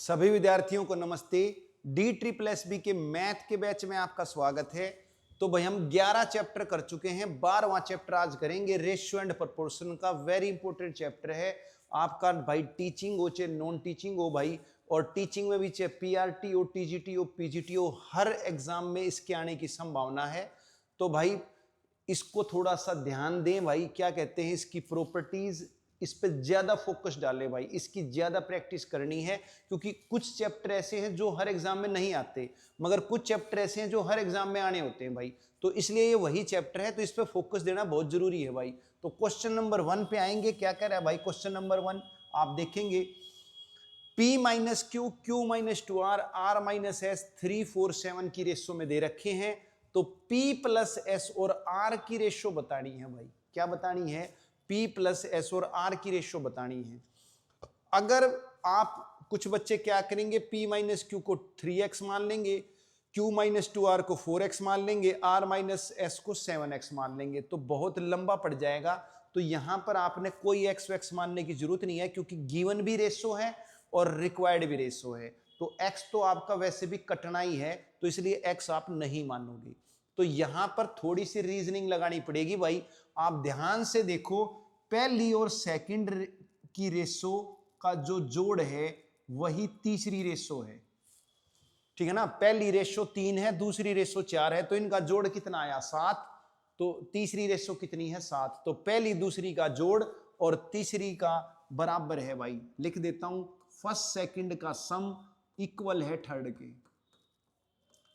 सभी विद्यार्थियों को नमस्ते। D+SB के मैथ के बैच में आपका स्वागत है। तो भाई हम 11 चैप्टर कर चुके हैं, 12वां चैप्टर आज करेंगे रेशियो एंड प्रोपोर्शन का। वेरी इंपॉर्टेंट चैप्टर है आपका भाई, टीचिंग हो चाहे नॉन टीचिंग हो भाई, और टीचिंग में भी चाहे PRT हो, TGT हो, PGT हो, हर एग्जाम में इसके आने की संभावना है। तो भाई इसको थोड़ा सा ध्यान दें भाई, क्या कहते हैं इसकी प्रॉपर्टीज, इस पे ज्यादा फोकस डालें भाई, इसकी ज्यादा प्रैक्टिस करनी है। क्योंकि कुछ चैप्टर ऐसे हैं जो हर एग्जाम में नहीं आते, मगर कुछ चैप्टर ऐसे हैं जो हर एग्जाम में आने होते हैं भाई। तो इसलिए ये वही चैप्टर है, तो इस पे फोकस देना बहुत जरूरी है भाई। तो क्वेश्चन नंबर 1 पे आएंगे। क्या कह रहा है भाई क्वेश्चन नंबर 1? आप देखेंगे P minus Q, Q minus 2R, R minus S 3, 4, 7 की रेशो में दे रखे हैं। तो P प्लस एस और R की रेशो बतानी है भाई। क्या बतानी है? P प्लस एस और R की रेशो बतानी है। अगर आप कुछ बच्चे क्या करेंगे, P माइनस क्यू को 3x मान लेंगे, Q माइनस 2R को 4x मान लेंगे, R माइनस एस को 7x मान लेंगे, तो बहुत लंबा पड़ जाएगा। तो यहां पर आपने कोई x वैक्स मानने की जरूरत नहीं है, क्योंकि गिवन भी रेशो है और रिक्वायर्ड भी रेशो है। तो x तो आपका वैसे भी कटना ही है, तो इसलिए x आप नहीं मानोगे। तो यहां पर थोड़ी सी रीजनिंग लगानी पड़ेगी भाई। आप ध्यान से देखो, पहली और सेकंड की रेशो का जो जोड़ है वही तीसरी रेशो है, ठीक है ना। पहली रेशो 3 है, दूसरी रेशो 4 है, तो इनका जोड़ कितना आया? 7। तो तीसरी रेशो कितनी है? 7। तो पहली दूसरी का जोड़ और तीसरी का बराबर है भाई। लिख देता हूं, फर्स्ट सेकंड का सम इक्वल है थर्ड के।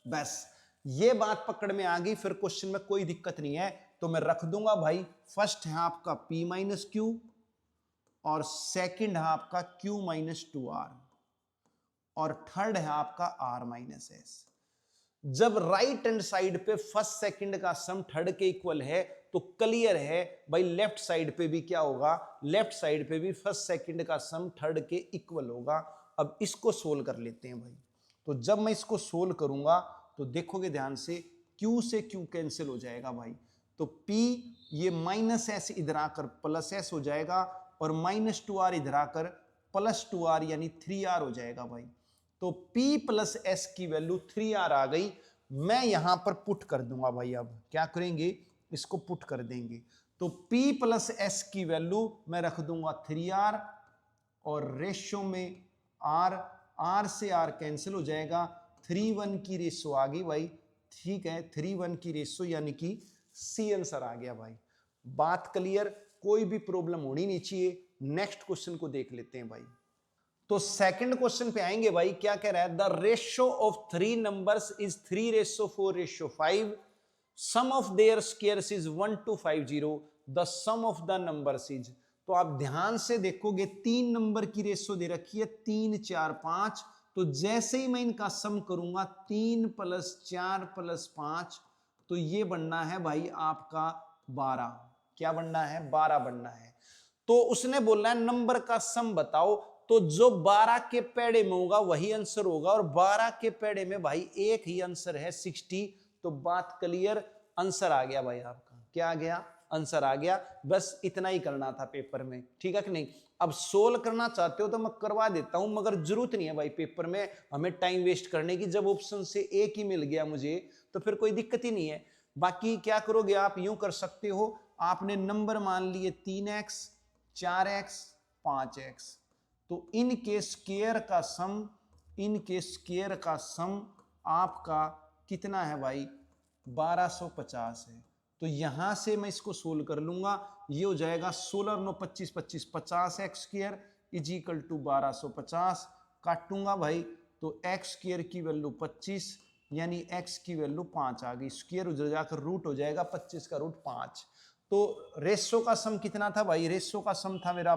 बस ये बात पकड़ में आ गई, फिर क्वेश्चन में कोई दिक्कत नहीं है। तो मैं रख दूंगा भाई, फर्स्ट है आपका P माइनस क्यू और सेकंड है आपका Q माइनस 2R और थर्ड है आपका R माइनस एस। जब राइट हैंड साइड पे फर्स्ट सेकंड का सम थर्ड के इक्वल है, तो क्लियर है भाई लेफ्ट साइड पे भी क्या होगा? लेफ्ट साइड पे भी फर्स्ट सेकंड का सम थर्ड के इक्वल होगा। अब इसको सोल्व कर लेते हैं भाई। तो जब मैं इसको सोल्व करूंगा तो देखोगे ध्यान से, Q से Q कैंसिल हो जाएगा भाई। तो P ये माइनस एस इधर आकर प्लस एस हो जाएगा, और माइनस 2R इधर आकर प्लस 2R यानी 3R हो जाएगा भाई। तो P प्लस एस की वैल्यू 3R आ गई। मैं यहां पर पुट कर दूंगा भाई। अब क्या करेंगे? इसको पुट कर देंगे। तो P प्लस एस की वैल्यू मैं रख दूंगा 3R, और रेशो में R से R कैंसिल हो जाएगा। 3-1 की रेशो आ गई भाई, ठीक है। 3-1 की रेशो यानी कि C आंसर आ गया भाई। बात क्लियर, कोई भी प्रॉब्लम होनी नहीं चाहिए। नेक्स्ट क्वेश्चन को देख लेते हैं भाई। तो सेकंड क्वेश्चन पे आएंगे भाई। क्या कह रहा है? The ratio of 3 numbers is 3:4:5। Sum of their squares is 1250। The sum of the numbers is. तो आप ध्यान से देखोगे, 3 नंबर की रेशियो दे रखी है 3, 4, 5। तो जैसे ही मैं इनका सम करूंगा 3 + 4 + 5, तो ये बनना है भाई आपका 12। क्या बनना है? 12 बनना है। तो उसने बोलना है नंबर का सम बताओ। तो जो 12 के पेड़े में होगा वही आंसर होगा, और 12 के पेड़े में भाई एक ही आंसर है 60। तो बात क्लियर, आंसर आ गया भाई आपका। क्या आ गया? आंसर आ गया। बस इतना ही करना था पेपर में, ठीक है कि नहीं। अब सोल्व करना चाहते हो तो मैं करवा देता हूं, मगर जरूरत नहीं है भाई पेपर में हमें टाइम वेस्ट करने की। जब ऑप्शन से एक ही मिल गया मुझे तो फिर कोई दिक्कत ही नहीं है। बाकी क्या करोगे आप? यूं कर सकते हो, आपने नंबर मान लिए 3x, 4x, 5x। तो इनके स्क्वायर का सम, इनके स्क्वायर का सम आपका कितना है भाई? 1250 है। तो यहां से मैं इसको सोल्व कर लूंगा। ये हो जाएगा 16 9 25 25 50x square is equal to 1250। काटूंगा भाई तो x स्क्वायर की वैल्यू 25, यानी x की वैल्यू 5 आ गई। स्क्वायर उधर जाकर रूट हो जाएगा, 25 का रूट 5। तो रेशो का सम कितना था भाई? रेशो का सम था मेरा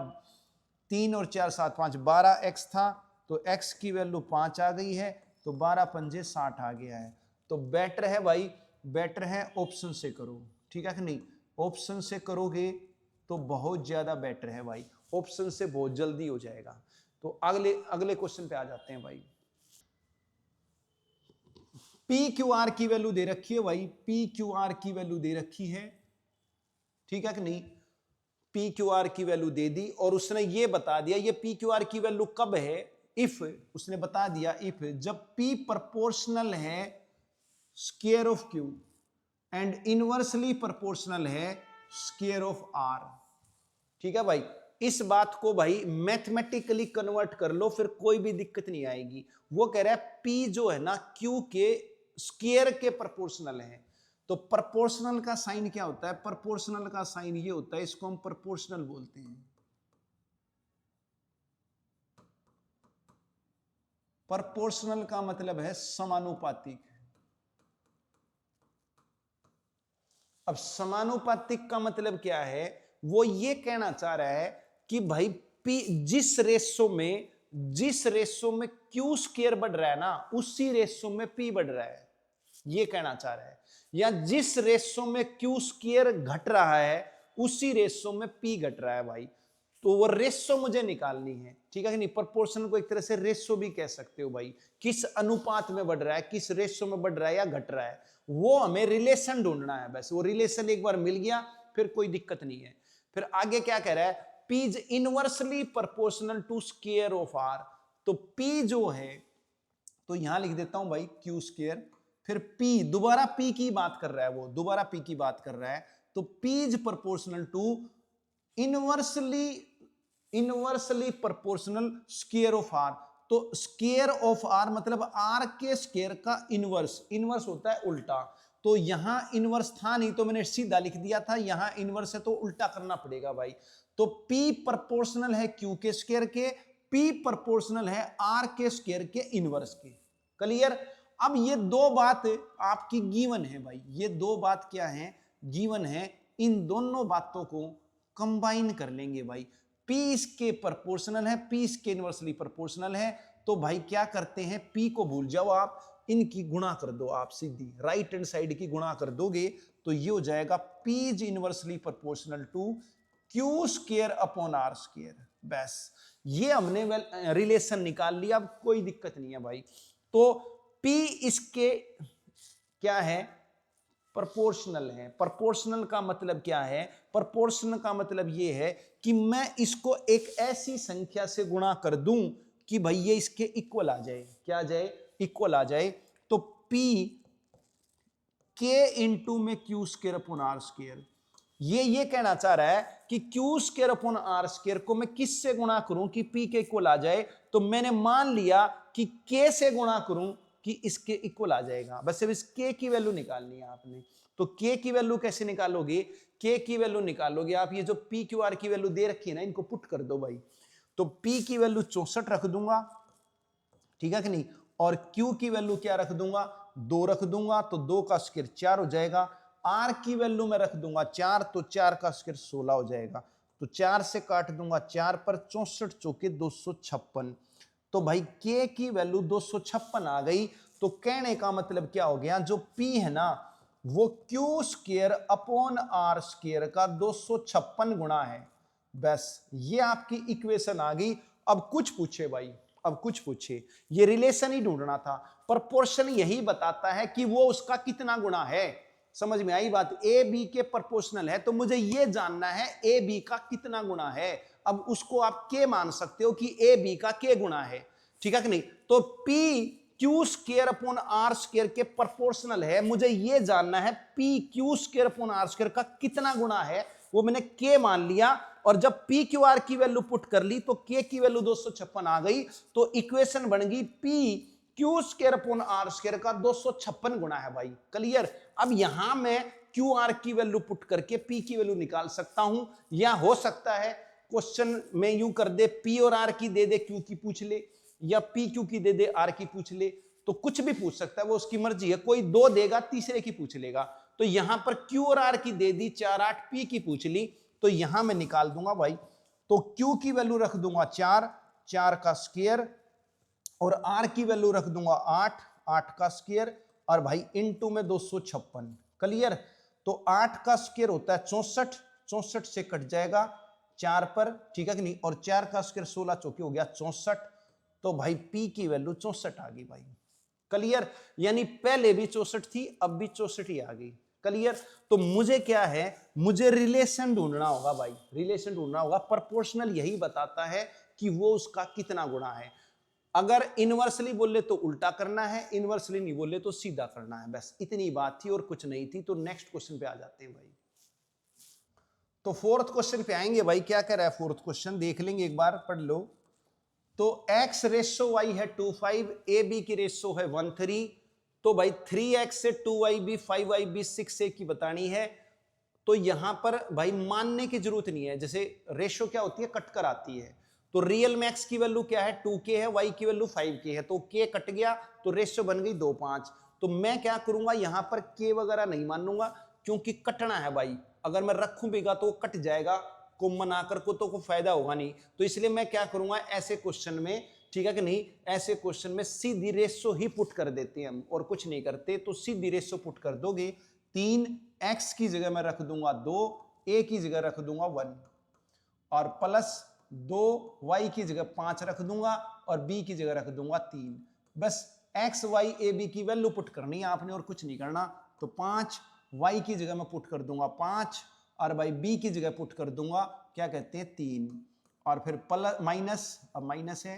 3 और 4 7 5 12x था। तो x की वैल्यू 5 आ गई है, तो 12 पंजे 60 आ गया है। तो बेटर है भाई, बेटर है ऑप्शन से करो, ठीक है कि नहीं। ऑप्शन से करोगे तो बहुत ज्यादा बेटर है भाई, ऑप्शन से बहुत जल्दी हो जाएगा। तो अगले अगले क्वेश्चन पे आ जाते हैं भाई। PQR की वैल्यू दे रखी है भाई, PQR की वैल्यू दे रखी है, ठीक है कि नहीं। PQR की वैल्यू दे दी, और उसने ये बता दिया ये PQR की वैल्यू कब है, इफ उसने बता दिया, इफ जब p प्रोपोर्शनल है square of q and inversely proportional है स्क्वायर ऑफ r। ठीक है भाई, इस बात को भाई मैथमेटिकली कन्वर्ट कर लो, फिर कोई भी दिक्कत नहीं आएगी। वो कह रहा है p जो है ना q के स्क्वायर के प्रोपोर्शनल है। तो प्रोपोर्शनल का साइन क्या होता है? प्रोपोर्शनल का साइन ये होता है, इसको हम प्रोपोर्शनल बोलते हैं। प्रोपोर्शनल का मतलब है समानुपातिक। अब समानुपातिक का मतलब क्या है? वो ये कहना चाह रहा है कि भाई p जिस रेशो में q स्क्वायर बढ़ रहा है ना, उसी रेशो में p बढ़ रहा है, ये कहना चाह रहा है। या जिस रेशो में q स्क्वायर घट रहा है, उसी रेशो में p घट रहा है भाई। तो वो रेशो मुझे निकालनी है, ठीक है कि नहीं? प्रोपोर्शन को एक तरह से रेशो भी कह सकते हो भाई, किस अनुपात में बढ़ रहा है, किस रेशो में बढ़ रहा है या घट रहा है, वो हमें रिलेशन ढूंढना है बस। वो रिलेशन एक बार मिल गया फिर कोई दिक्कत नहीं है। फिर आगे क्या कह रहा है? P is inversely proportional to square of R। तो P जो है, तो यहां लिख देता हूं भाई Q स्क्वायर, फिर P, दोबारा P की बात कर रहा है, वो दोबारा P की बात कर रहा है। तो P is proportional to inversely proportional square of R। तो स्क्वायर ऑफ R मतलब R के स्क्वायर का इनवर्स, इनवर्स होता है उल्टा। तो यहां इनवर्स था नहीं तो मैंने सीधा लिख दिया था, यहां इनवर्स है तो उल्टा करना पड़ेगा भाई। तो P प्रोपोर्शनल है Q के स्क्वायर के, P प्रोपोर्शनल है R के स्क्वायर के इनवर्स के। क्लियर? अब ये दो बात आपकी गिवन है भाई, ये दो बात क्या है? गिवन है। इन दोनों बातों को कंबाइन कर लेंगे भाई। P इसके प्रोपोर्शनल है, P इसके इनवर्सली प्रोपोर्शनल है। तो भाई क्या करते हैं, P को भूल जाओ आप, इनकी गुणा कर दो आप, सीधी राइट हैंड साइड की गुणा कर दोगे तो ये हो जाएगा P is inversely proportional to Q square upon R square. बस ये हमने रिलेशन निकाल लिया, अब कोई दिक्कत नहीं है भाई। तो P इसके क्या है? प्रोपोर्शनल है। प्रोपोर्शनल का मतलब क्या है? प्रोपोर्शनल का मतलब ये है कि मैं इसको एक ऐसी संख्या से गुणा कर दूं कि भाई ये इसके इक्वल आ जाए। क्या आ जाए? इक्वल आ जाए। तो P K इंटू में Q square upon R square, ये कहना चाह रहा है कि Q square upon R square को मैं किससे गुणा करूं कि P के इक्वल आ जाए? तो मैंने मान लिया कि K से गुणा करूं कि इसके इक्वल आ जाएगा। बस अब इस K की वैल्यू निकालनी है आपने। तो K की वैल्यू कैसे निकालोगे? K की वैल्यू निकालोगे आप, ये जो P Q R की वैल्यू दे रखी है ना, इनको पुट कर दो भाई। तो P की वैल्यू 64 रख दूंगा, ठीक है कि नहीं? और Q की वैल्यू क्या रख दूंगा? 2 रख दूंगा, तो 2 का स्क्वायर 4 हो जाएगा। R की वैल्यू मैं रख दूंगा 4, तो 4 का स्क्वायर 16 हो जाएगा। तो 4 से काट दूंगा 4 पर, 64 चौके 256। तो भाई K की वैल्यू 256 आ गई। तो कहने का मतलब क्या हो गया? जो P है ना, वो Q square upon R square का 256 गुणा है। बस ये आपकी इक्वेशन आ गई। अब कुछ पूछे भाई, अब कुछ पूछे, ये रिलेशन ही ढूंढना था। प्रोपोर्शन यही बताता है कि वो उसका कितना गुणा है। समझ में आई बात? ए बी के प्रोपोर्शनल है, तो मुझे ये जानना है ए बी का कितना गुणा है। अब उसको आप के मान सकते हो कि ए बी का के गुणा है, ठीक है कि नहीं? तो P Q square upon R square के प्रोपोर्शनल है, मुझे ये जानना है P Q square upon R square का कितना गुणा है। वो मैंने के मान लिया, और जब P Q R की वैल्यू पुट कर ली तो K की वैल्यू 256 आ गई। तो इक्वेशन बन गई P Q square upon R square का 256 गुणा है भाई। क्लियर? अब यहां मैं Q R की वैल्यू पुट करके P की वैल्यू निकाल सकता हूं, या हो सकता है क्वेश्चन में यूं कर दे, P और R की दे दे, Q की पूछ ले, या P Q की दे दे, R की पूछ ले। तो कुछ भी पूछ सकता है, वो उसकी मर्जी है। कोई 2 देगा, तीसरे की पूछ लेगा। तो यहां पर Q और R की दे दी 4 8, P की पूछ ली, तो यहां मैं निकाल दूंगा भाई। तो Q की वैल्यू रख दूंगा 4, 4 का स्क्वायर, और R की वैल्यू रख दूंगा 8, 8 का स्क्वायर, और भाई इनटू में 256। क्लियर? तो 8 का स्क्वायर होता है 64, 64 से कट जाएगा 4 पर, ठीक है कि नहीं? और 4 का स्क्वायर 16 चौके हो गया 64। तो भाई P की वैल्यू 64 आ गई भाई। क्लियर? यानी पहले भी 64 थी, अब भी 64 ही आ गई। क्लियर? तो मुझे क्या है? मुझे रिलेशन ढूंढना होगा भाई, रिलेशन ढूंढना होगा। प्रोपोर्शनल यही बताता है कि वो उसका कितना गुणा है। अगर इनवर्सली बोले तो उल्टा करना है, इनवर्सली नहीं बोले तो सीधा करना है, बस इतनी बात थी और कुछ नहीं थी। तो नेक्स्ट क्वेश्चन पे आ जाते हैं भाई। तो फोर्थ क्वेश्चन पे आएंगे भाई। क्या कह रहा है फोर्थ क्वेश्चन, देख लेंगे एक बार, पढ़ लो। तो x रेशो y है 25, ए बी की रेशो है 13। तो भाई 3x से 2y भी 5y भी 6a की बतानी है। तो यहां पर भाई मानने की जरूरत नहीं है, जैसे रेशो क्या होती है, कट कर आती है। तो रियल में x की वैल्यू क्या है, 2k है, y की वैल्यू 5k है, तो k कट गया तो रेशो बन गई 2:5। तो मैं क्या करूंगा, यहां पर k वगैरह नहीं मानूंगा, क्योंकि कटना है भाई। अगर मैं रखूं बिगा तो कट जाएगा, कॉमन आकर को तो कोई फायदा होगा नहीं। तो इसलिए मैं क्या करूंगा ऐसे क्वेश्चन में, ठीक है कि नहीं, ऐसे क्वेश्चन में सीधी रेशो ही पुट कर देते हैं हम, और कुछ नहीं करते। तो सीधी रेशो पुट कर दोगे, 3x की जगह मैं रख दूंगा 2, a की जगह रख दूंगा 1, और प्लस 2y की जगह 5 रख दूंगा, और b की जगह रख दूंगा 3। बस x y a b की वैल्यू पुट करनी है आपने, और कुछ नहीं करना। तो 5 y की जगह मैं पुट कर दूंगा 5, और भाई b की जगह पुट कर दूंगा क्या कहते हैं 3, और फिर प्लस माइनस, अब माइनस है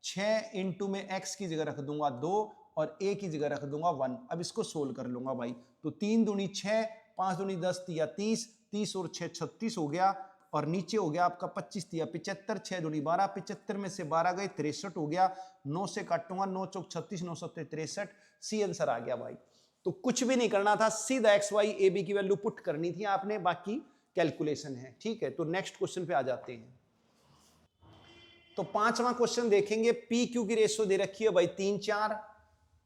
6 इंटू में x की जगह रख दूंगा 2, और a की जगह रख दूंगा 1। अब इसको सोल्व कर लूंगा भाई। तो 3 दूनी 6, 5 दूनी 10 या 30, 30 और 6 36 हो गया, और नीचे हो गया आपका 25 या 75, 6 दूनी 12, 75 में से 12 गए 63 हो गया, 9 से काटूंगा 9 चौक 36, 9 सत्ते 63, सी आंसर आ गया भाई। तो कुछ भी नहीं करना था, सीधा एक्स वाई ए बी की वैल्यू पुट करनी थी आपने, बाकी कैलकुलेशन है, ठीक है। तो नेक्स्ट क्वेश्चन पे आ जाते हैं। तो पांचवा क्वेश्चन देखेंगे। पी क्यू की रेशो दे रखी है भाई 3-4,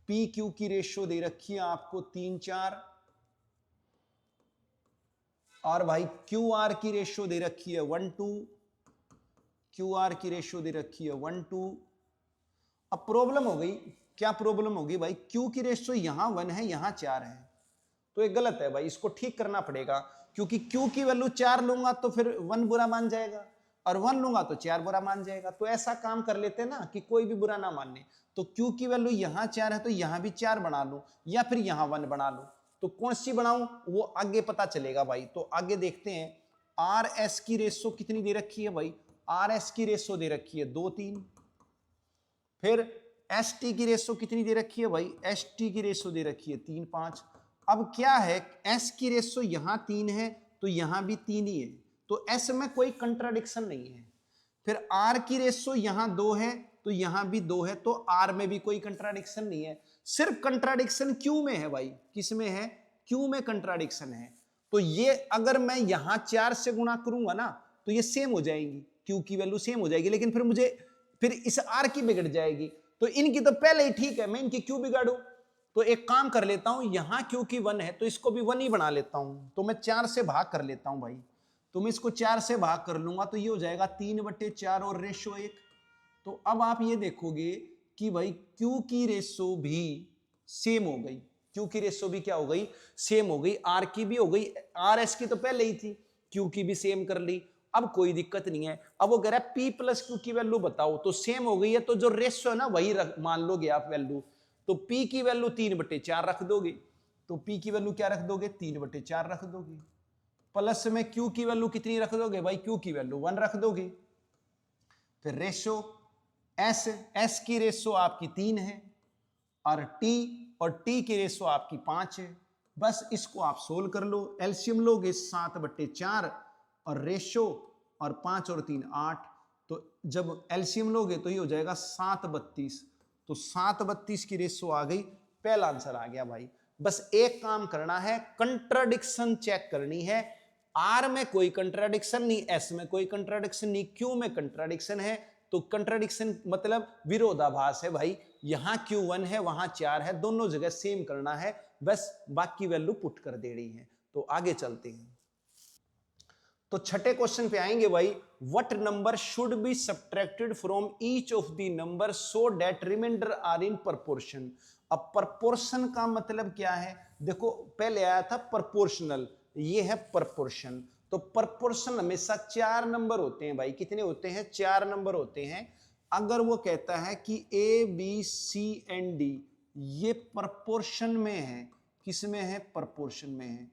पी क्यू की रेशो दे रखी है आपको 3-4, और भाई क्यू आर की रेशो दे रखी है 1-2, क्यू आर की रेशो दे रखी है 1-2। अब प्रॉब्लम हो गई, क्या प्रॉब्लम होगी भाई, क्यू की रेशो यहां 1 है, यहां 4 है, तो ये गलत है भाई, इसको ठीक करना पड़ेगा। क्योंकि क्यू की वैल्यू 4 लूंगा तो फिर 1 बुरा मान जाएगा, और 1 लूंगा तो 4 बुरा मान जाएगा। तो ऐसा काम कर लेते हैं ना कि कोई भी बुरा ना माने। तो क्यू की वैल्यू यहां 4 है तो यहां भी 4 बना लूं, या फिर यहां 1 बना लूं। तो कौन सी बनाऊं वो आगे पता चलेगा भाई। तो आगे देखते हैं। आर एस की रेशो कितनी दे रखी है भाई, आर एस की रेशो दे रखी है 2-3। फिर एस टी की रेशो कितनी दे रखी है भाई, एस टी की रेशो दे रखी है 3-5। अब क्या है, एस की रेशो यहां 3 है तो यहां भी 3 ही है, तो एस में कोई कंट्राडिक्शन नहीं है। फिर आर की रेशो यहां 2 है तो यहां भी 2 है, तो आर में भी कोई कंट्राडिक्शन नहीं है। सिर्फ कंट्राडिक्शन क्यू में है भाई, किस में है, क्यू में कंट्राडिक्शन है। तो ये अगर मैं यहां 4 से गुणा करूंगा ना तो ये सेम हो जाएंगी, क्यू की वैल्यू सेम हो जाएगी, लेकिन फिर मुझे फिर इस आर की बिगड़ जाएगी। तो इनकी तो पहले ही ठीक है, मैं इनकी क्यू बिगाड़ू। तो एक काम कर लेता हूं, यहां क्यू की 1 है तो इसको भी 1 ही बना लेता हूं। तो मैं 4 से भाग कर लेता हूं भाई। तो मैं इसको 4 से भाग कर लूंगा तो ये हो जाएगा 3/4 और रेशो 1। तो अब आप ये देखोगे कि भाई क्यू की रेशो भी सेम हो गई, क्यू की रेशो भी क्या हो गई, सेम हो गई। आर की भी हो गई, आर एस की तो पहले ही थी, क्यू की भी सेम कर ली। अब कोई दिक्कत नहीं है। अब वो कह रहा है पी प्लस क्यू की वैल्यू बताओ, तो सेम हो गई है, तो जो रेशो है ना वही मान लोगे आप वैल्यू। तो पी की वैल्यू 3/4 रख दोगे, तो पी की वैल्यू क्या रख दोगे, 3/4 रख दोगे। प्लस में क्यू की वैल्यू कितनी रख दोगे भाई, क्यू की वैल्यू 1 रख दोगे। फिर रेशो एस, एस की रेशो आपकी 3 है, और टी की रेशो आपकी 5 है। बस इसको आप सोल्व कर लो, एलसीएम लोगे 7/4 और रेशो, और 5 और 3 8। तो जब एलसीएम लोगे तो ये हो जाएगा 7/32। तो 7/32 की रेशो आ गई, पहला आंसर आ गया भाई। बस एक काम करना है, कंट्राडिक्शन चेक करनी है। आर में कोई कंट्राडिक्शन नहीं, एस में कोई कंट्राडिक्शन नहीं, क्यू में कंट्राडिक्शन है। तो कंट्राडिक्शन मतलब विरोधाभास है भाई, यहां Q1 है वहां 4 है, दोनों जगह सेम करना है, बस बाकी वैल्यू पुट कर देनी है। तो आगे चलते हैं। तो छठे क्वेश्चन पे आएंगे भाई। What number should be subtracted from each of the number so that remainder are in proportion. अब प्रोपोर्शन का मतलब क्या है, देखो पहले आया था प्रोपोर्शनल, ये है प्रोपोर्शन। तो प्रोपोर्शन हमेशा 4 नंबर होते हैं भाई, कितने होते हैं, 4 नंबर होते हैं। अगर वो कहता है कि A B C and D ये प्रोपोर्शन में है, किस में है, प्रोपोर्शन में है,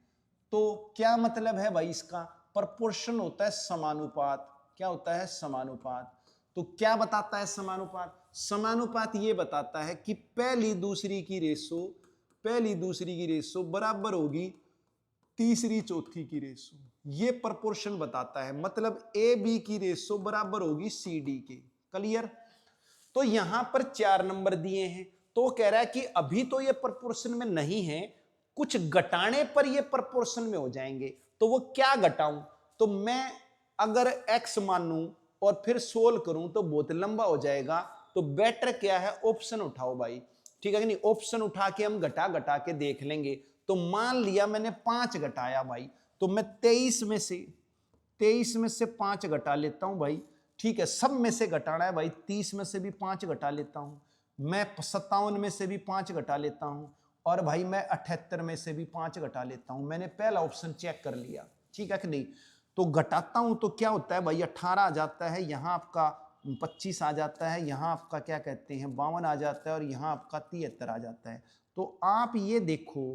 तो क्या मतलब है भाई इसका, प्रोपोर्शन होता है समानुपात। क्या होता है, समानुपात। तो क्या बताता है समानुपात, समानुपात ये बताता है कि पहली दूसरी की रेशो बराबर होगी तीसरी चौथी की रेशो। ये प्रपोर्शन बताता है, मतलब ए बी की रेशो बराबर होगी सी डी के। क्लियर? तो यहां पर 4 नंबर दिए हैं, तो कह रहा है कि अभी तो ये प्रपोर्शन में नहीं है, कुछ घटाने पर ये प्रपोर्शन में हो जाएंगे। तो वो क्या घटाऊं? तो मैं अगर x मानूं और फिर सोल्व करूं तो बहुत लंबा हो जाएगा। तो बेटर क्या है, ऑप्शन उठाओ भाई, ठीक है कि नहीं? ऑप्शन उठा के हम घटा घटा के देख लेंगे। तो मान लिया मैंने 5 घटाया भाई, तो मैं 23 में से 5 घटा लेता हूं भाई, ठीक है? सब में से घटाना है भाई, 30 में से भी 5 घटा लेता हूं, मैं 57 में से भी 5 घटा लेता हूं, और भाई मैं 78 में से भी 5 घटा लेता हूं। मैंने पहला ऑप्शन चेक कर लिया, ठीक है कि नहीं? तो घटाता हूं तो क्या होता है भाई, 18 आ जाता है, यहां आपका 25 आ जाता है, यहां आपका क्या कहते हैं 52 आ जाता है, और यहां आपका 73 आ जाता है। तो आप ये देखो,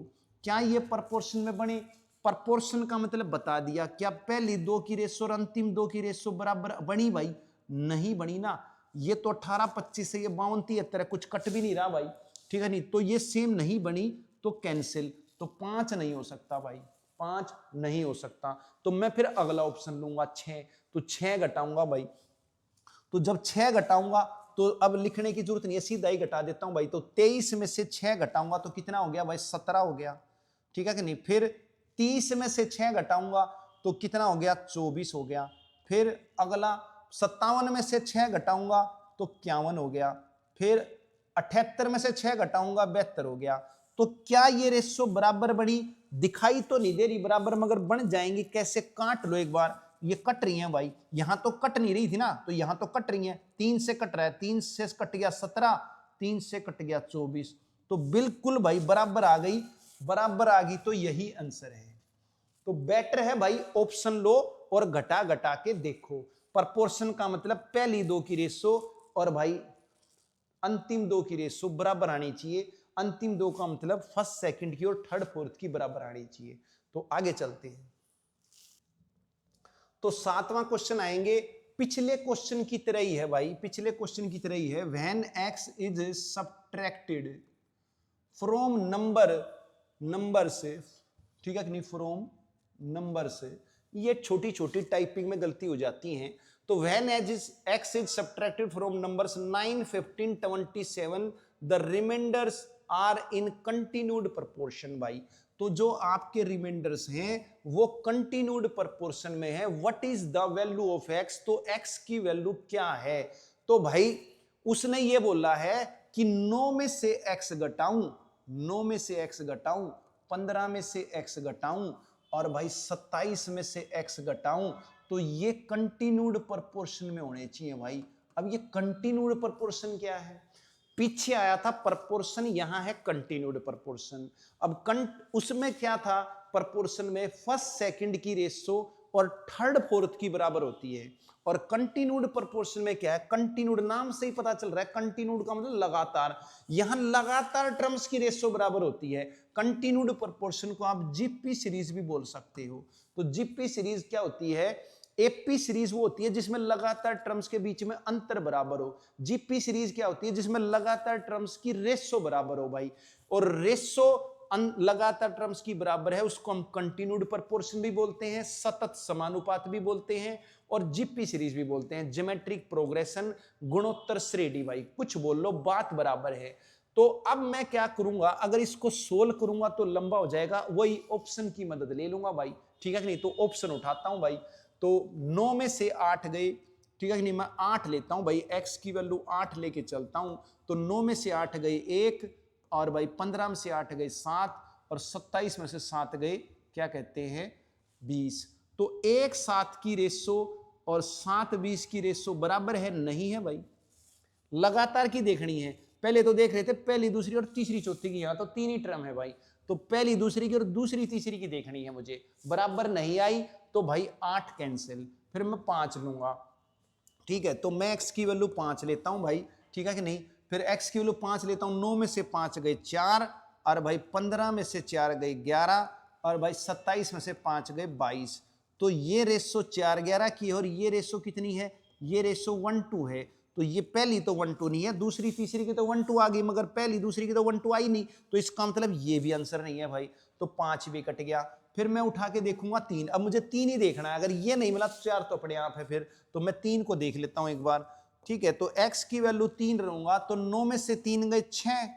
क्या ये प्रपोर्शन में बने? प्रपोर्शन का मतलब बता दिया। क्या पहली 2 की रेशो और अंतिम 2 की रेशो बराबर बनी भाई? नहीं बनी ना। ये तो 18 25 है, ये 52 73 है, कुछ कट भी नहीं रहा भाई, ठीक है नहीं? तो ये सेम नहीं बनी, तो कैंसिल। तो 5 नहीं हो सकता भाई, 5 नहीं हो सकता। तो मैं फिर अगला ऑप्शन लूंगा 6। तो 6 घटाऊंगा भाई, तो जब 6 घटाऊंगा तो अब लिखने की जरूरत नहीं है, सीधा ही घटा देता हूं भाई। तो 23 में से 6 घटाऊंगा तो कितना हो गया भाई? 17 हो गया, ठीक है कि नहीं? फिर 30 में से 6 घटाऊंगा तो कितना हो गया? 24 हो गया। फिर अगला 57 में से 6 घटाऊंगा तो 51 हो गया। फिर 78 में से 6 घटाऊंगा 72 हो गया। तो क्या ये रेशो बराबर बनी? दिखाई तो नहीं दे रही बराबर, मगर बन जाएंगी कैसे? काट लो एक बार, ये कट रही हैं भाई, यहां तो कट नहीं रही थी ना, तो यहां तो कट रही हैं। 3 से कट रहा है, 3 से कट गया 17, 3 से कट गया 24, तो बिल्कुल भाई बराबर आ गई, बराबर आ गई। तो यही आंसर है। तो बेटर है भाई ऑप्शन लो और घटा घटा के देखो। प्रपोर्शन का मतलब पहली 2 की रेशो और भाई अंतिम 2 की रेशो बराबर आनी चाहिए। अंतिम 2 का मतलब फर्स्ट सेकंड की और थर्ड फोर्थ की बराबर आनी चाहिए। तो आगे चलते हैं। तो 7वां क्वेश्चन आएंगे, पिछले क्वेश्चन की तरह ही है भाई, पिछले क्वेश्चन की तरह ही है। When x is subtracted from number से, ठीक है कि नहीं? फ्रॉम नंबर से, ये छोटी छोटी टाइपिंग में गलती हो जाती है। तो when x is subtracted from numbers 9 15 27 the remainders are in continued proportion भाई। तो जो आपके रिमाइंडर्स हैं वो कंटिन्यूड प्रोपोर्शन में है। What is the value of x? तो x की वैल्यू क्या है? तो भाई उसने ये बोला है कि 9 में से x घटाऊं, 9 में से x घटाऊं, 15 में से x घटाऊं, और भाई 27 में से x घटाऊं, तो ये कंटिन्यूड प्रोपोर्शन में होने चाहिए भाई। अब ये कंटिन्यूड प्रोपोर्शन क्या है? पीछे आया था प्रपोर्शन, यहां है कंटिन्यूड प्रपोर्शन। अब उसमें क्या था? प्रपोर्शन में फर्स्ट सेकंड की रेशो और थर्ड फोर्थ की बराबर होती है, और कंटिन्यूड प्रपोर्शन में क्या है? कंटिन्यूड नाम से ही पता चल रहा है, कंटिन्यूड का मतलब लगातार। यहां लगातार टर्म्स की रेशो बराबर होती है। कंटिन्यूड प्रपोर्शन को आप जीपी सीरीज भी बोल सकते हो। तो जीपी सीरीज क्या होती है? एपी सीरीज वो होती है जिसमें लगातार टर्म्स के बीच में अंतर बराबर हो। जीपी सीरीज क्या होती है? जिसमें लगातार टर्म्स की रेशो बराबर हो भाई। और रेशो लगातार टर्म्स की बराबर है, उसको हम कंटिन्यूड प्रोपोर्शन भी बोलते हैं, सतत समानुपात भी बोलते हैं, और जीपी सीरीज भी बोलते हैं, ज्योमेट्रिक प्रोग्रेशन, गुणोत्तर श्रेणी भाई। कुछ बोल लो, बात बराबर है। तो अब मैं क्या करूंगा? अगर इसको सोल्व करूंगा तो लंबा हो जाएगा, वही ऑप्शन की मदद ले लूंगा भाई, ठीक है कि नहीं? तो ऑप्शन उठाता हूं भाई। तो 9 में से 8 गए, ठीक है कि नहीं? मैं 8 लेता हूं भाई, x की वैल्यू 8 लेके चलता हूं। तो 9 में से 8 गए 1, और भाई 15 में से 8 गए 7, और 27 में से 7 गए क्या कहते हैं 20। तो 1 7 की रेशो और 7 20 की रेशो बराबर है? नहीं है भाई, लगातार की देखनी है। पहले तो देख रहे थे पहली दूसरी और तीसरी चौथी की, यहां तो 3 ही टर्म है भाई। तो पहली दूसरी की और दूसरी तीसरी की देखनी है मुझे, बराबर नहीं आई तो भाई 8 कैंसिल, फिर मैं 5 लूंगा, ठीक है? तो मैं x की वैल्यू 5 लेता हूं भाई, ठीक है कि नहीं? फिर x की वैल्यू 5 लेता हूं, 9 में से 5 गए 4, और भाई 15 में से 4 गए 11, और भाई 27 में से 5 गए 22। तो ये रेशो 4 11 की है, और ये रेशो कितनी है? ये रेशो 1 2 है। तो ये पहली तो 1 2 नहीं है, दूसरी तीसरी की तो 1 2 आ गई, मगर पहली दूसरी की तो 1 2 आई नहीं, तो इसका मतलब ये भी आंसर नहीं है भाई। तो 5 भी कट गया। फिर मैं उठा के देखूंगा 3, अब मुझे 3 ही देखना है, अगर ये नहीं मिला तो 4 तो अपने आप है फिर, तो मैं 3 को देख लेता हूं एक बार, ठीक है। तो x की वैल्यू 3 रहूंगा, तो 9 में से 3 गए 6,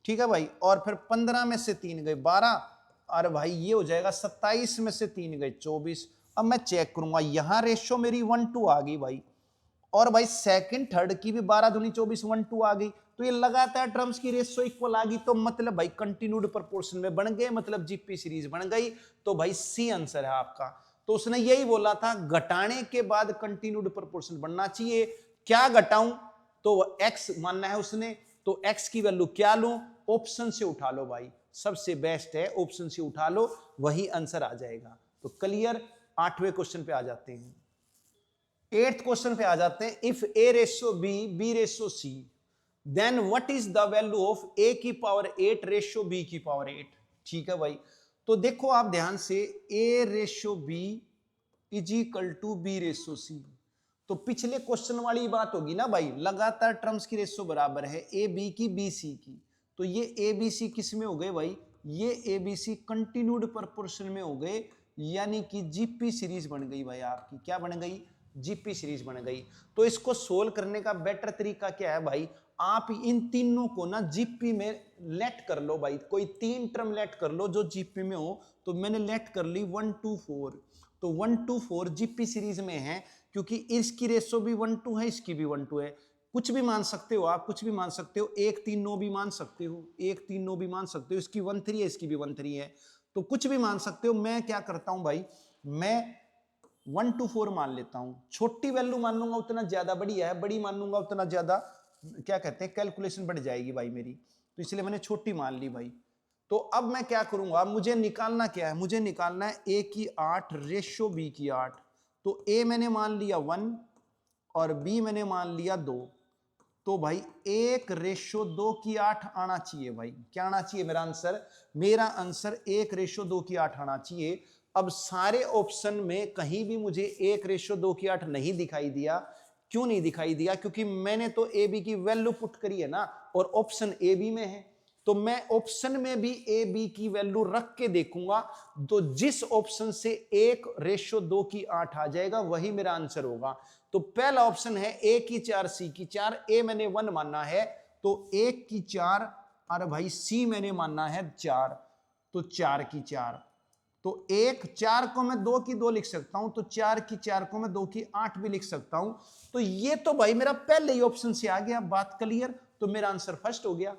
ठीक है भाई, और फिर 15 में से 3 गए 12, अरे भाई ये हो जाएगा 27 में से 3 गए 24। अब मैं चेक करूंगा, यहां रेशियो मेरी 1 2 आ गई भाई, और भाई सेकंड थर्ड की भी 12 दूनी 24 1 2 आ गई, तो ये लगातार टर्म्स की रेशियो इक्वल आ गई, तो मतलब भाई कंटिन्यूड प्रोपोर्शन में बन गए, मतलब जीपी सीरीज बन गई। तो भाई सी आंसर है आपका। तो उसने यही बोला था, घटाने के बाद कंटिन्यूड प्रोपोर्शन बनना चाहिए। क्या घटाऊं, तो एक्स मानना है उसने, तो एक्स की वैल्यू क्या लूं, ऑप्शन से उठा लो भाई, सबसे बेस्ट है ऑप्शन से उठा लो, वही आंसर आ जाएगा। तो क्लियर। 8वें क्वेश्चन पे आ जाते हैं। 8th क्वेश्चन पे आ जाते हैं। If a ratio b ratio c, then what is the value of a की पावर 8 रेशियो b की पावर 8। ठीक है भाई, तो देखो आप ध्यान से, a ratio b is equal to b ratio c। तो पिछले क्वेश्चन वाली बात होगी ना भाई, लगातार टर्म्स की रेशियो बराबर है a b की b c की, तो ये a b c किस में हो गए भाई, ये a b c continued proportion में हो गए, यानी कि जीपी सीरीज बन गई भाई आपकी। क्या बन गई, जीपी सीरीज बन गई। तो इसको सोल्व करने का बेटर तरीका क्या है भाई, आप इन तीनों को ना जीपी में लेट कर लो भाई, कोई 3 टर्म लेट कर लो जो जीपी में हो। तो मैंने लेट कर ली 1 2 4, तो 1 2 4 जीपी सीरीज में है, क्योंकि इसकी रेशो भी 1 2 है, इसकी भी 1 2 है। कुछ भी मान सकते हो आप, कुछ भी मान सकते हो, 1 3 9 भी मान सकते हो, 1 3 9 भी मान सकते हो, इसकी 1 3 है, इसकी भी 1 3 है, तो कुछ भी मान सकते हो। मैं क्या करता हूं भाई, मैं 1 2 4 मान लेता हूं। छोटी वैल्यू मान लूंगा उतना ज्यादा बढ़िया है, बड़ी मान लूंगा उतना ज्यादा क्या कहते हैं, कैलकुलेशन बढ़ जाएगी भाई मेरी, तो इसलिए मैंने छोटी मान ली भाई। तो अब मैं क्या करूंगा, मुझे निकालना क्या है, मुझे निकालना है a की 8 रेशियो b की 8। तो a मैंने मान लिया 1 और b मैंने मान लिया 2, तो भाई 1 रेशियो 2 की 8 आना चाहिए भाई। क्या आना चाहिए मेरा आंसर, मेरा आंसर 1 रेशियो 2 की 8 आना चाहिए। अब सारे ऑप्शन में कहीं भी मुझे 1 रेशियो 2 की 8 नहीं दिखाई दिया। क्यों नहीं दिखाई दिया, क्योंकि मैंने तो ए बी की वैल्यू पुट करी है ना, और ऑप्शन ए बी में है, तो मैं ऑप्शन में भी ए बी की वैल्यू रख के देखूंगा, तो जिस ऑप्शन से 1 रेशियो 2 की 8 आ जाएगा वही मेरा आंसर होगा। तो पहला ऑप्शन है ए की 4 सी की 4, ए मैंने 1 मानना है, तो 1 की 4, और भाई सी मैंने मानना है 4, तो 4 की 4, तो 1 4 को मैं 2 की 2 लिख सकता हूं, तो 4 की 4 को मैं 2 की 8 भी लिख सकता हूं। तो ये तो भाई मेरा पहले ही ऑप्शन से आ गया, बात क्लियर, तो मेरा आंसर फर्स्ट हो गया।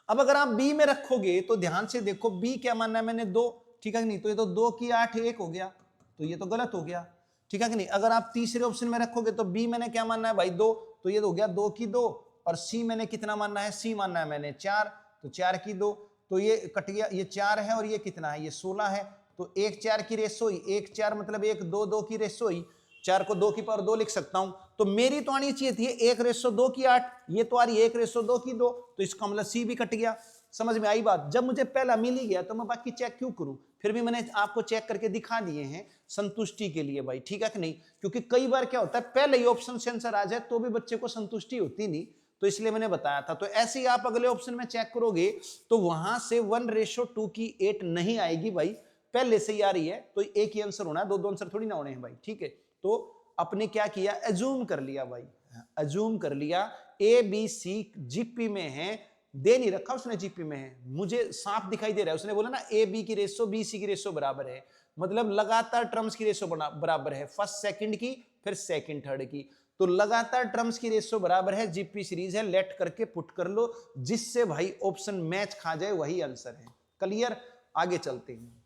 अब अगर आप बी में रखोगे तो ध्यान से देखो, बी क्या मानना है मैंने 2, ठीक है कि नहीं, तो ये तो 2 की 8 1 हो गया, तो ये तो गलत हो गया, ठीक है कि नहीं। अगर आप तीसरे ऑप्शन में रखोगे तो बी मैंने क्या मानना है भाई 2, तो ये हो गया 2 की 2, और सी मैंने कितना मानना है, सी मानना है मैंने 4, तो 4 की 2, तो ये कट गया, ये 4 है और ये कितना है, ये 16 है, तो 1 4 की रेशो हुई, 1 4 मतलब 1 2 2 की रेशो हुई, 4 को 2 की पावर 2 लिख सकता हूं। तो मेरी तो आनी चाहिए थी 1 रेशो 2 की 8, ये तो आ रही 1 रेशो 2 की 2, तो इसका मतलब सी भी कट गया। समझ में आई बात, जब मुझे पहला मिल ही गया तो मैं बाकी चेक क्यों करूं, फिर भी मैंने आपको चेक करके दिखा दिए हैं संतुष्टि के लिए भाई, ठीक है कि नहीं। क्योंकि कई बार क्या होता है, पहले ही ऑप्शन से आंसर आ जाए तो भी बच्चे को संतुष्टि होती नहीं, तो इसलिए मैंने बताया था। तो ऐसे ही आप अगले ऑप्शन में चेक करोगे तो वहां से 1 रेशो 2 की 8 नहीं आएगी भाई, पहले से ही आ रही है, तो एक ही आंसर होना है, दो आंसर थोड़ी ना होने हैं भाई, ठीक है। तो अपने क्या किया, एज्यूम कर लिया भाई, एज्यूम कर लिया ए बी सी जीपी में है, दे नहीं रखा उसने जीपी में है, मुझे साफ दिखाई दे रहा है, उसने बोला ना ए बी की रेशो बी सी की रेशो बराबर है, मतलब लगातार टर्म्स की रेशो बराबर है, फर्स्ट सेकंड की फिर सेकंड थर्ड की, तो लगातार टर्म्स की रेशो बराबर है, जीपी सीरीज है, लेट करके पुट कर लो, जिससे भाई ऑप्शन मैच खा जाए वही आंसर है। क्लियर, आगे चलते हैं।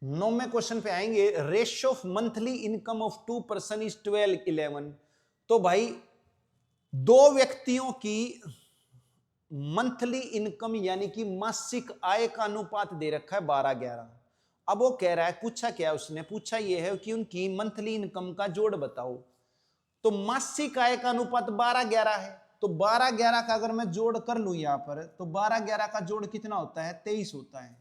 9वें क्वेश्चन पे आएंगे। Ratio of monthly income of 2 person is 12 11। तो भाई दो व्यक्तियों की मंथली इनकम यानी कि मासिक आय का अनुपात दे रखा है 12 11। अब वो कह रहा है, पूछा क्या उसने, पूछा ये है कि उनकी मंथली इनकम का जोड़ बताओ। तो मासिक आय का अनुपात 12 11 है, तो 12 11 का अगर मैं जोड़ कर लूं यहां पर, तो 12 11 का जोड़ कितना होता है, 23 होता है।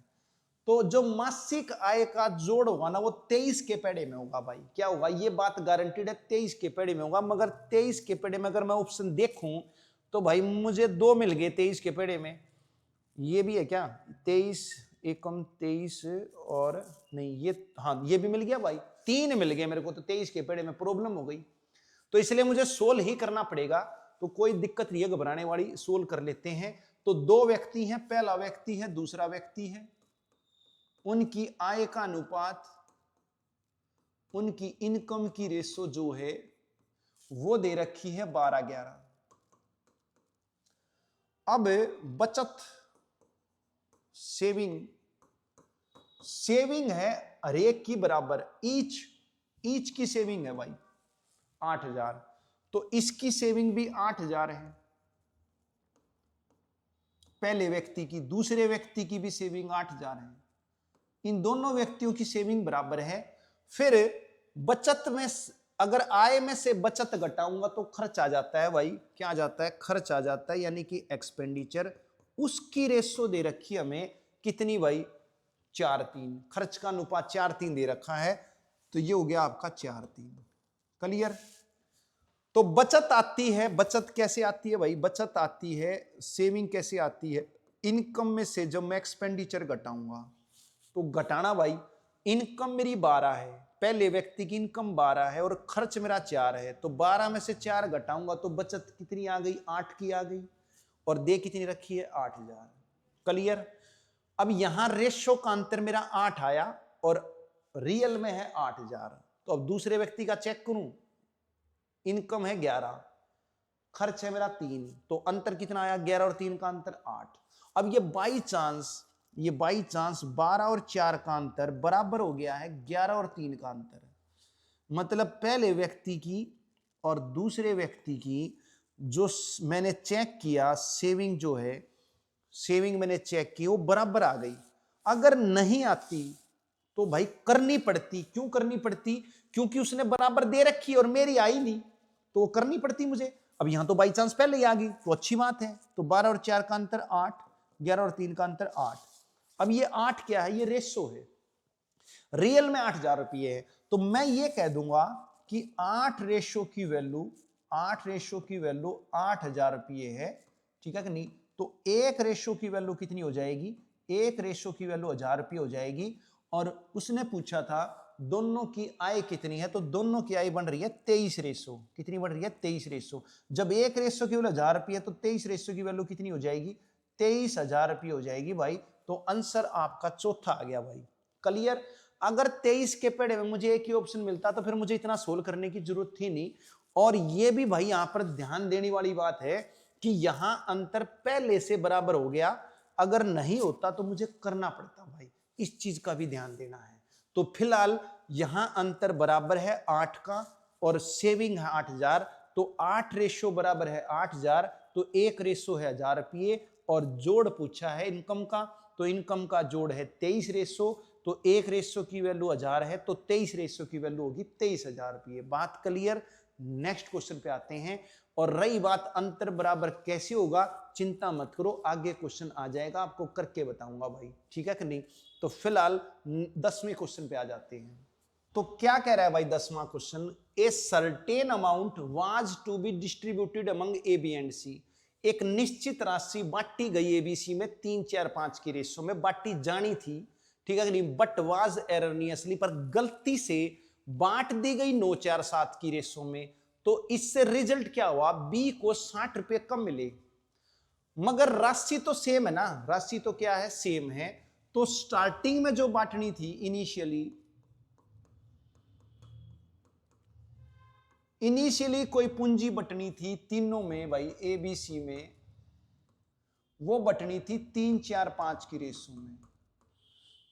तो जो मासिक आय का जोड़ होगा ना वो 23 के पेड़े में होगा भाई। क्या होगा, ये बात गारंटीड है, 23 के पेड़े में होगा। मगर 23 के पेड़े में अगर मैं ऑप्शन देखूं तो भाई मुझे 2 मिल गए 23 के पेड़े में। ये भी है क्या, 23 एकम 23 और नहीं ये, हाँ ये भी मिल गया भाई, 3 मिल गए मेरे को तो 23 के पेड़े में। प्रॉब्लम हो गई तो इसलिए मुझे सोल्व ही करना पड़ेगा। तो कोई दिक्कत नहीं है घबराने वाली, सोल्व कर लेते हैं। तो 2 व्यक्ति हैं, पहला व्यक्ति है, दूसरा व्यक्ति है, उनकी आय का अनुपात, उनकी इनकम की रेशो जो है वो दे रखी है 12-11। अब बचत सेविंग, सेविंग है हर एक की बराबर, ईच की सेविंग है भाई 8000, तो इसकी सेविंग भी 8000 है पहले व्यक्ति की, दूसरे व्यक्ति की भी सेविंग 8000 है। इन दोनों व्यक्तियों की सेविंग बराबर है। फिर बचत में अगर आय में से बचत घटाऊंगा तो खर्च आ जाता है भाई, क्या आ जाता है, खर्च आ जाता है, यानी कि एक्सपेंडिचर। उसकी रेशो दे रखी हमें कितनी भाई, 4:3, खर्च का अनुपात 4:3 दे रखा है, तो ये हो गया आपका 4:3। क्लियर। तो बचत आती है, बचत कैसे आती है भाई, बचत आती है, सेविंग कैसे आती है, इनकम में से जब मैं एक्सपेंडिचर घटाऊंगा तो घटाना भाई, इनकम मेरी 12 है, पहले व्यक्ति की इनकम 12 है और खर्च मेरा 4 है, तो 12 में से 4 घटाऊंगा तो बचत कितनी आ गई, 8 की आ गई, और दे कितनी रखी है, 8000। क्लियर। अब यहां रेशो का अंतर मेरा 8 आया और रियल में है 8000। तो अब दूसरे व्यक्ति का चेक करूं, इनकम है 11, खर्च है मेरा 3, तो अंतर कितना आया, 11 और 3 का अंतर 8। अब ये बाई चांस 12 और 4 का अंतर बराबर हो गया है 11 और 3 का अंतर, मतलब पहले व्यक्ति की और दूसरे व्यक्ति की जो मैंने चेक किया सेविंग जो है, सेविंग मैंने चेक की वो बराबर आ गई। अगर नहीं आती तो भाई करनी पड़ती। क्यों करनी पड़ती, क्योंकि उसने बराबर दे रखी और मेरी आई नहीं, तो वो करनी पड़ती मुझे। अब यहां तो बाई चांस पहले ही आ गई तो अच्छी बात है। तो 12 और 4 का अंतर 8, 11 और 3 का अंतर 8। अब ये 8 क्या है, ये रेशो है, रियल में 8000 रुपये है, तो मैं ये कह दूंगा कि 8 रेशो की वैल्यू 8000 रुपये है, ठीक है कि नहीं। तो 1 रेशो की वैल्यू कितनी हो जाएगी, 1 रेशो की वैल्यू 1000 रुपये हो जाएगी। और उसने पूछा था दोनों की आय कितनी है, तो दोनों की आय बन रही है 23 रेशो। कितनी बन रही है, 23 रेशो। जब 1 रेशो की वैल्यू 1000 रुपये तो 23 रेशो की वैल्यू कितनी हो जाएगी, 23000 रुपये हो जाएगी भाई। तो आंसर आपका चौथा आ गया भाई। क्लियर। अगर 23 के पेड़े में मुझे एक ही ऑप्शन मिलता तो फिर मुझे इतना सोल्व करने की जरूरत थी नहीं। और ये भी भाई यहां पर ध्यान देने वाली बात है कि यहां अंतर पहले से बराबर हो गया, अगर नहीं होता तो मुझे करना पड़ता भाई, इस चीज का भी ध्यान देना है। तो फिलहाल यहां अंतर बराबर है 8 का और सेविंग है 8000, तो 8 रेशो बराबर है 8000, तो 1 रेशो है 1000 रुपये और जोड़ पूछा है इनकम का, तो इनकम का जोड़ है 23 रेशो, तो 1 रेशो की वैल्यू 1000 है, तो 23 रेशो की वैल्यू होगी 23000 रुपये। बात क्लियर। नेक्स्ट क्वेश्चन पे आते हैं। और रही बात अंतर बराबर कैसे होगा, चिंता मत करो, आगे क्वेश्चन आ जाएगा, आपको करके बताऊंगा भाई, ठीक है कि नहीं। तो फिलहाल 10वें क्वेश्चन पे आ जाते हैं। तो क्या कह रहा है भाई 10वां question, a certain amount was to be distributed among A B and C. एक निश्चित राशि बांटी गई एबीसी में 3, 4, 5 की रेशो में बांटी जानी थी, ठीक है कि नहीं, बट वाज एरनियसली, पर गलती से बांट दी गई 9, 4, 7 की रेशो में। तो इससे रिजल्ट क्या हुआ, बी को 60 रुपए कम मिले, मगर राशि तो सेम है ना, राशि तो क्या है, सेम है। तो स्टार्टिंग में जो बांटनी थी इनिशियली कोई पूंजी बटनी थी तीनों में भाई, ए बी सी में, वो बटनी थी 3, 4, 5 की रेशो में,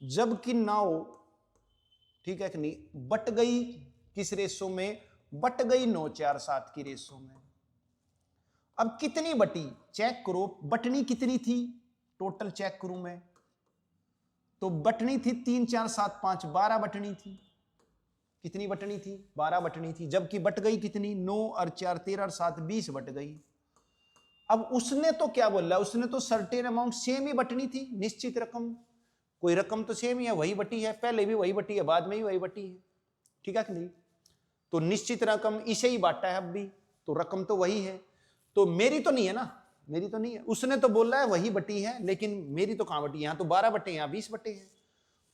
जबकि नाउ, ठीक है कि नहीं, बट गई किस रेशो में, बट गई 9, 4, 7 की रेशो में। अब कितनी बटी, चेक करो, बटनी कितनी थी, टोटल चेक करूं मैं, तो बटनी थी 3, 4, 7, 5, 12 बटनी थी। कितनी बटनी थी, 12 बटनी थी, जबकि बट गई कितनी, 9 और 4, 13 और 7, 20 बट गई। अब उसने तो क्या बोला, उसने तो सर्टेन अमाउंट सेम ही बटनी थी, निश्चित रकम, कोई रकम तो सेम ही है, वही बटी है, पहले भी वही बटी है, बाद में भी वही बटी है, ठीक है कि नहीं। तो निश्चित रकम इसे ही बांटा है अब भी, तो रकम तो वही है। तो मेरी तो नहीं है ना, मेरी तो नहीं है, उसने तो बोला है वही बटी है, लेकिन मेरी तो कहां बटी है, यहां तो 12 बटे, यहां 20 बटे हैं,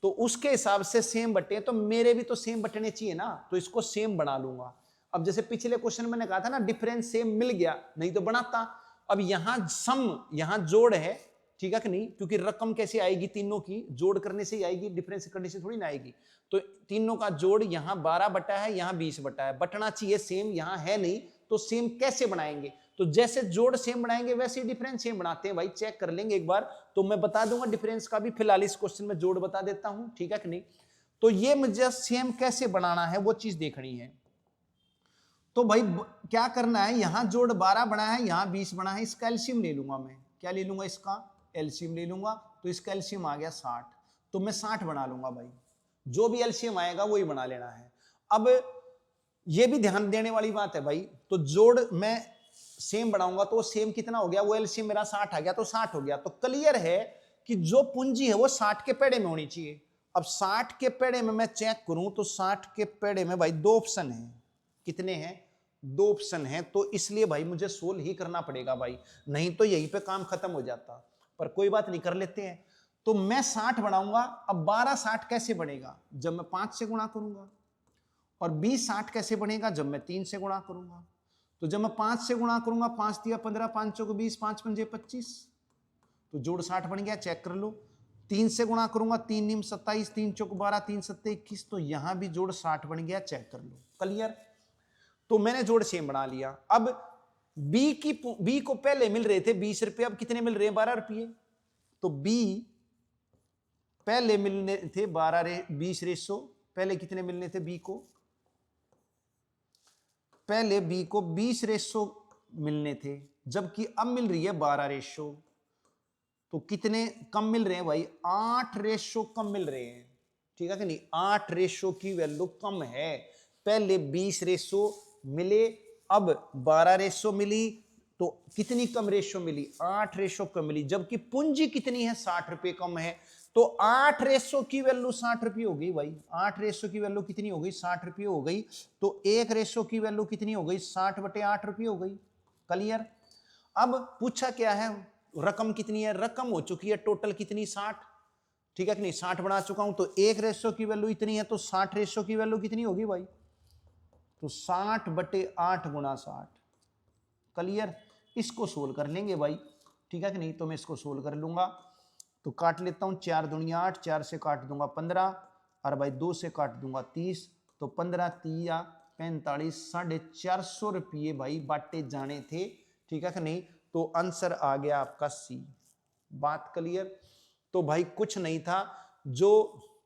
तो उसके हिसाब से सेम बटे हैं, तो मेरे भी तो सेम बटने चाहिए ना, तो इसको सेम बना लूंगा। अब जैसे पिछले क्वेश्चन मैंने कहा था ना, डिफरेंस सेम मिल गया, नहीं तो बनाता। अब यहां सम, यहां जोड़ है, ठीक है कि नहीं, क्योंकि रकम कैसे आएगी, तीनों की जोड़ करने से ही आएगी, डिफरेंस करने से थोड़ी ना आएगी। तो तीनों का जोड़ यहां 12 बटा है, यहां 20 बटा है, बटना चाहिए सेम, यहां है नहीं, तो सेम कैसे बनाएंगे, तो जैसे जोड़ सेम बनाएंगे वैसे ही डिफरेंस सेम बनाते हैं भाई, चेक कर लेंगे एक बार, तो मैं बता दूंगा डिफरेंस का भी, फिलहाल इस क्वेश्चन में जोड़ बता देता हूं, ठीक है कि नहीं। तो ये मुझे सेम कैसे बनाना है वो चीज देखनी है। तो भाई क्या करना है, यहां जोड़ 12 बना है, यहां 20 बना है, इसका एलसीएम ले लूंगा मैं, क्या ले लूंगा, इसका एलसीएम ले लूंगा, तो इसका एलसीएम आ गया 60, तो मैं 60 बना लूंगा भाई, जो भी एलसीएम आएगा वही बना लेना है। अब ये भी ध्यान देने वाली बात है भाई, तो जोड़ मैं सेम बनाऊंगा तो सेम कितना हो गया, वो एलसीएम मेरा 60 आ गया, तो 60 हो गया, तो क्लियर है कि जो पूंजी है वो 60 के पेड़े में होनी चाहिए। अब 60 के पेड़े में मैं चेक करूं तो 60 के पेड़े में भाई 2 ऑप्शन है, कितने हैं, 2 ऑप्शन है, तो इसलिए भाई मुझे सोल्व ही करना पड़ेगा भाई, नहीं तो यहीं पे काम खत्म हो जाता, पर कोई बात नहीं, कर लेते हैं। तो मैं 60 बनाऊंगा, अब 12 60 कैसे बनेगा, जब मैं 5 से गुणा करूंगा, और 20 60 कैसे बनेगा, जब मैं 3 से गुणा करूंगा। तो जब मैं 5 से गुणा करूंगा, 5 दिया 15, 5 चौक 20, 5 पंजे 25, तो जोड़ 60 बन गया, चेक कर लो। 3 से गुणा करूंगा, 3 निम 27, 3 चौक 12, 3 सत्ते 21, तो यहां भी जोड़ 60 बन गया, चेक कर लो, क्लियर। तो मैंने जोड़ सेम बना लिया। अब बी को पहले मिल रहे थे 20 रुपए, अब कितने मिल रहे हैं, 12 रुपये, तो बी पहले मिलने थे 20 रेशो, पहले कितने मिलने थे बी को, पहले बी को 20 रेशो मिलने थे, जबकि अब मिल रही है 12 रेशो, तो कितने कम मिल रहे हैं भाई, 8 रेशो कम मिल रहे हैं, ठीक है कि नहीं, 8 रेशो की वैल्यू कम है, पहले 20 रेशो मिले, अब 12 रेशो मिली, तो कितनी कम रेशो मिली, 8 रेशो कम मिली, जबकि पूंजी कितनी है, 60 रुपए कम है, तो 8 रेशो की वैल्यू 60 रुपये हो गई भाई, 8 रेशो की वैल्यू कितनी हो गई, 60 रुपये हो गई, तो 1 रेशो की वैल्यू कितनी हो गई, 60 बटे 8 रुपये हो गई, क्लियर। अब पूछा क्या है, रकम कितनी है, रकम हो चुकी है टोटल कितनी, 60, ठीक है कि नहीं, 60 बना चुका हूं, तो 1 रेशो की वैल्यू इतनी है, तो 60 रेशो की वैल्यू कितनी होगी भाई, तो 60 बटे 8 गुणा 60, क्लियर। इसको सोल्व कर लेंगे भाई, ठीक है कि नहीं, तो मैं इसको सोल्व कर लूंगा, तो काट लेता हूं, 4 दुनिया 8, 4 से काट दूंगा 15, और भाई 2 से काट दूंगा 30, तो 15 3 45, 450 रुपये भाई बांटे जाने थे, ठीक है कि नहीं, तो आंसर आ गया आपका सी, बात क्लियर। तो भाई कुछ नहीं था, जो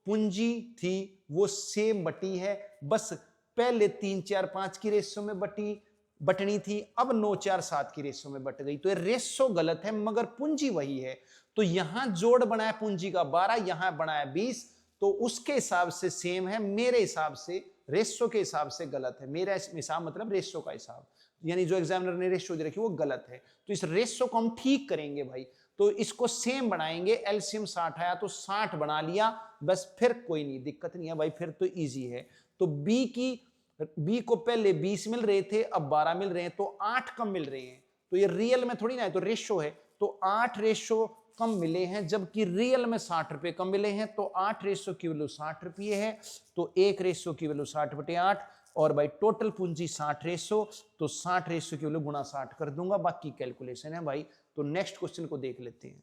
पूंजी थी वो सेम बटी है, बस पहले 3 4 5 की रेशो में बटनी थी, अब 9 4 7 की रेशो में बट गई, तो ये रेशो गलत है मगर पूंजी वही है, तो यहां जोड़ बनाया पूंजी का 12, यहां बनाया 20, तो उसके हिसाब से सेम है, मेरे हिसाब से रेशो के हिसाब से गलत है, मेरा हिसाब मतलब रेशो का हिसाब, यानी जो एग्जामिनर ने रेशो दे रखी वो गलत है, तो इस रेशो को हम ठीक करेंगे भाई, तो इसको सेम बनाएंगे, एलसीएम 60 आया तो 60 बना लिया, बस फिर कोई नहीं दिक्कत नहीं है भाई, फिर तो इजी है। तो बी को पहले 20 मिल रहे थे, अब 12 मिल रहे हैं, तो 8 कम मिल रहे हैं, तो ये रियल में थोड़ी ना है, तो रेशो है, तो 8 रेशो कम मिले हैं, जबकि रियल में 60 रुपए कम मिले हैं, तो 8 रेशो की वैल्यू 60 रुपये है, तो 1 रेशो की वैल्यू 60 बटे 8, और भाई टोटल पूंजी 60 रेशो, तो 60 रेशो की वैल्यू गुणा 60 कर दूंगा, बाकी कैलकुलेशन है भाई। तो नेक्स्ट क्वेश्चन को देख लेते हैं।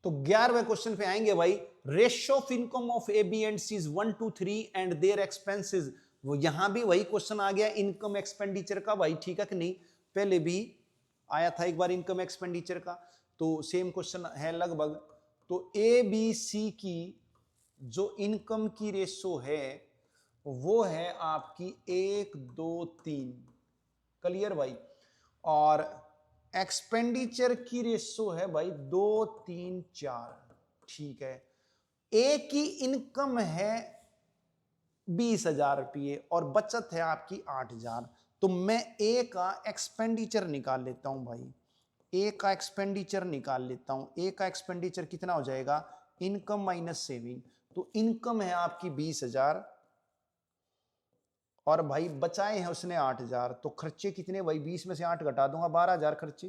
तो 11वें क्वेश्चन पे आएंगे भाई, ratio of income of A B and C is 1 to 3 and their expenses, वो यहां भी वही क्वेश्चन आ गया इनकम एक्सपेंडिचर का भाई, ठीक है कि नहीं, पहले भी आया था एक बार इनकम एक्सपेंडिचर का, तो सेम क्वेश्चन है लगभग। तो ए बी सी की जो इनकम की रेशो है वो है आपकी 1 2 3, क्लियर भाई, और एक्सपेंडिचर की रेशो है भाई 2 3 4, ठीक है। ए की इनकम है 20,000 रुपये और बचत है आपकी 8,000, तो मैं ए का एक्सपेंडिचर निकाल लेता हूं भाई, ए का एक्सपेंडिचर निकाल लेता हूं, ए का एक्सपेंडिचर कितना हो जाएगा इनकम माइनस सेविंग, तो इनकम है आपकी 20,000 और भाई बचाए हैं उसने 8,000, तो खर्चे कितने भाई, 20 में से 8 घटा दूंगा, 12,000 खर्चे।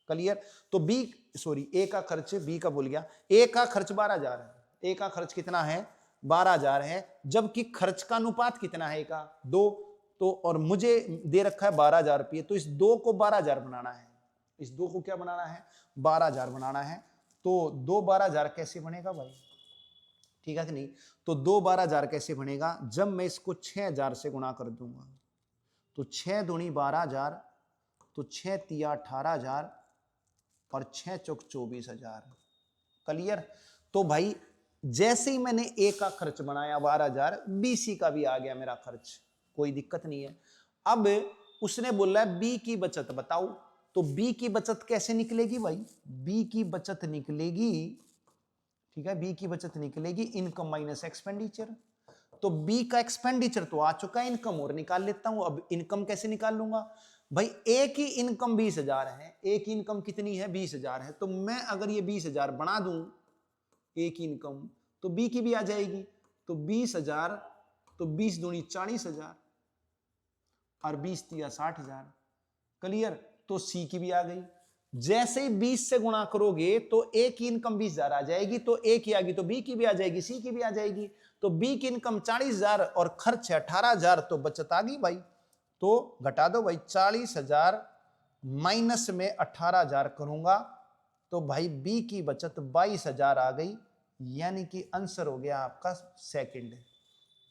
क्लियर? तो बी सॉरी ए का खर्च, बी का भूल गया, ए का खर्च 12,000 है, ए का खर्च कितना है 12,000 है, जबकि खर्च का अनुपात कितना है, ए का 2, तो और मुझे दे रखा है 12,000 रुपये, तो इस 2 को 12,000 बनाना है, इस 2 को क्या बनाना है 12,000 बनाना है। तो 2 12,000 कैसे बनेगा भाई, ठीक है कि नहीं? तो 2 12,000 कैसे बनेगा, जब मैं इसको 6,000 से गुणा कर दूंगा, तो 6 दूनी 12,000, तो 6 तिया 18,000 और 6 चौक 24,000। क्लियर? तो भाई जैसे ही मैंने ए का खर्च बनाया 12,000, बी सी का भी आ गया मेरा खर्च, कोई दिक्कत नहीं है। अब उसने बोला है बी की बचत बताओ, तो बी की बचत कैसे निकलेगी भाई, बी की बचत निकलेगी, ठीक है, बी की बचत निकलेगी इनकम माइनस एक्सपेंडिचर। तो बी का एक्सपेंडिचर तो आ चुका है, इनकम और निकाल लेता हूं। अब इनकम कैसे निकाल लूंगा भाई, ए की इनकम 20,000 है, ए की इनकम कितनी है 20,000 है, तो मैं अगर ये 20,000 बना दूं ए की इनकम, तो बी की भी आ जाएगी, तो 20,000, तो 20 दूनी 40,000 और 20 तिया 60,000। क्लियर? तो सी की भी आ गई। जैसे ही 20 से गुणा करोगे तो ए की इनकम 20,000 आ जाएगी, तो ए की आ गई तो बी की भी आ जाएगी, सी की भी आ जाएगी। तो बी की इनकम 40,000 और खर्च है 18,000, तो बचत आ गई भाई। तो घटा दो भाई, 40,000 माइनस में 18,000 करूंगा, तो भाई बी की बचत 22,000 आ गई, यानी कि आंसर हो गया आपका सेकंड।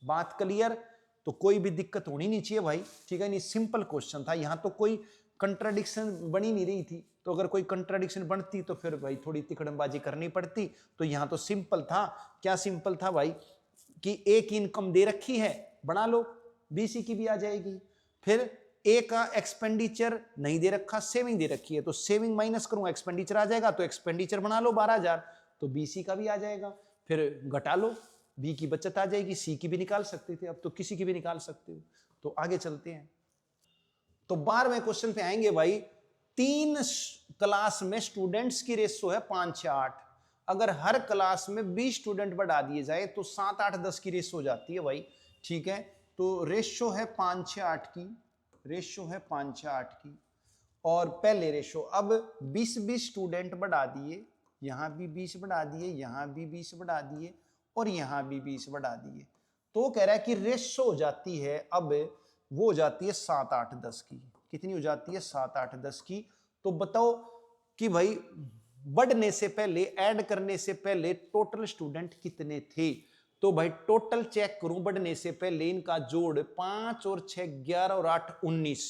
बात क्लियर? तो कोई भी दिक्कत होनी नहीं चाहिए भाई, ठीक है नहीं, सिंपल क्वेश्चन था, यहां तो कोई कंट्राडिक्शन बनी नहीं रही थी, तो अगर कोई कंट्राडिक्शन बनती तो फिर भाई थोड़ी तिकड़मबाजी करनी पड़ती। तो यहां तो सिंपल था। क्या सिंपल था भाई, कि ए की इनकम दे रखी है, बना लो, बी सी की भी आ जाएगी। फिर ए का एक्सपेंडिचर नहीं दे रखा, सेविंग दे रखी है, तो सेविंग माइनस करूंगा एक्सपेंडिचर आ जाएगा, तो एक्सपेंडिचर बना लो 12,000, तो बी सी का भी आ जाएगा। फिर घटा लो, बी की बचत आ जाएगी, सी की भी निकाल सकते थे, अब तो किसी की भी निकाल सकते हो। तो आगे चलते हैं। तो 12वें क्वेश्चन पे आएंगे भाई। 3 क्लास में स्टूडेंट्स की रेशो है 5-6-8, अगर हर क्लास में 20 स्टूडेंट बढ़ा दिए जाए तो 7-8-10 की रेशो हो जाती है भाई, ठीक है। तो रेशो है 5-6-8 की, रेशो है 5-6-8 की, और पहले रेशो अब 20-20 स्टूडेंट बढ़ा दिए, यहां भी 20 बढ़ा दिए, यहां भी 20 बढ़ा दिए, और यहां भी 20 बढ़ा दिए, तो कह रहा है कि रेशो हो जाती है अब, वो हो जाती है 7-8-10 की। कितनी हो जाती है 7-8-10 की। तो बताओ कि भाई बढ़ने से पहले, ऐड करने से पहले टोटल स्टूडेंट कितने थे। तो भाई टोटल चेक करूं, बढ़ने से पहले इनका जोड़ 5 और 6 11 और 8 19,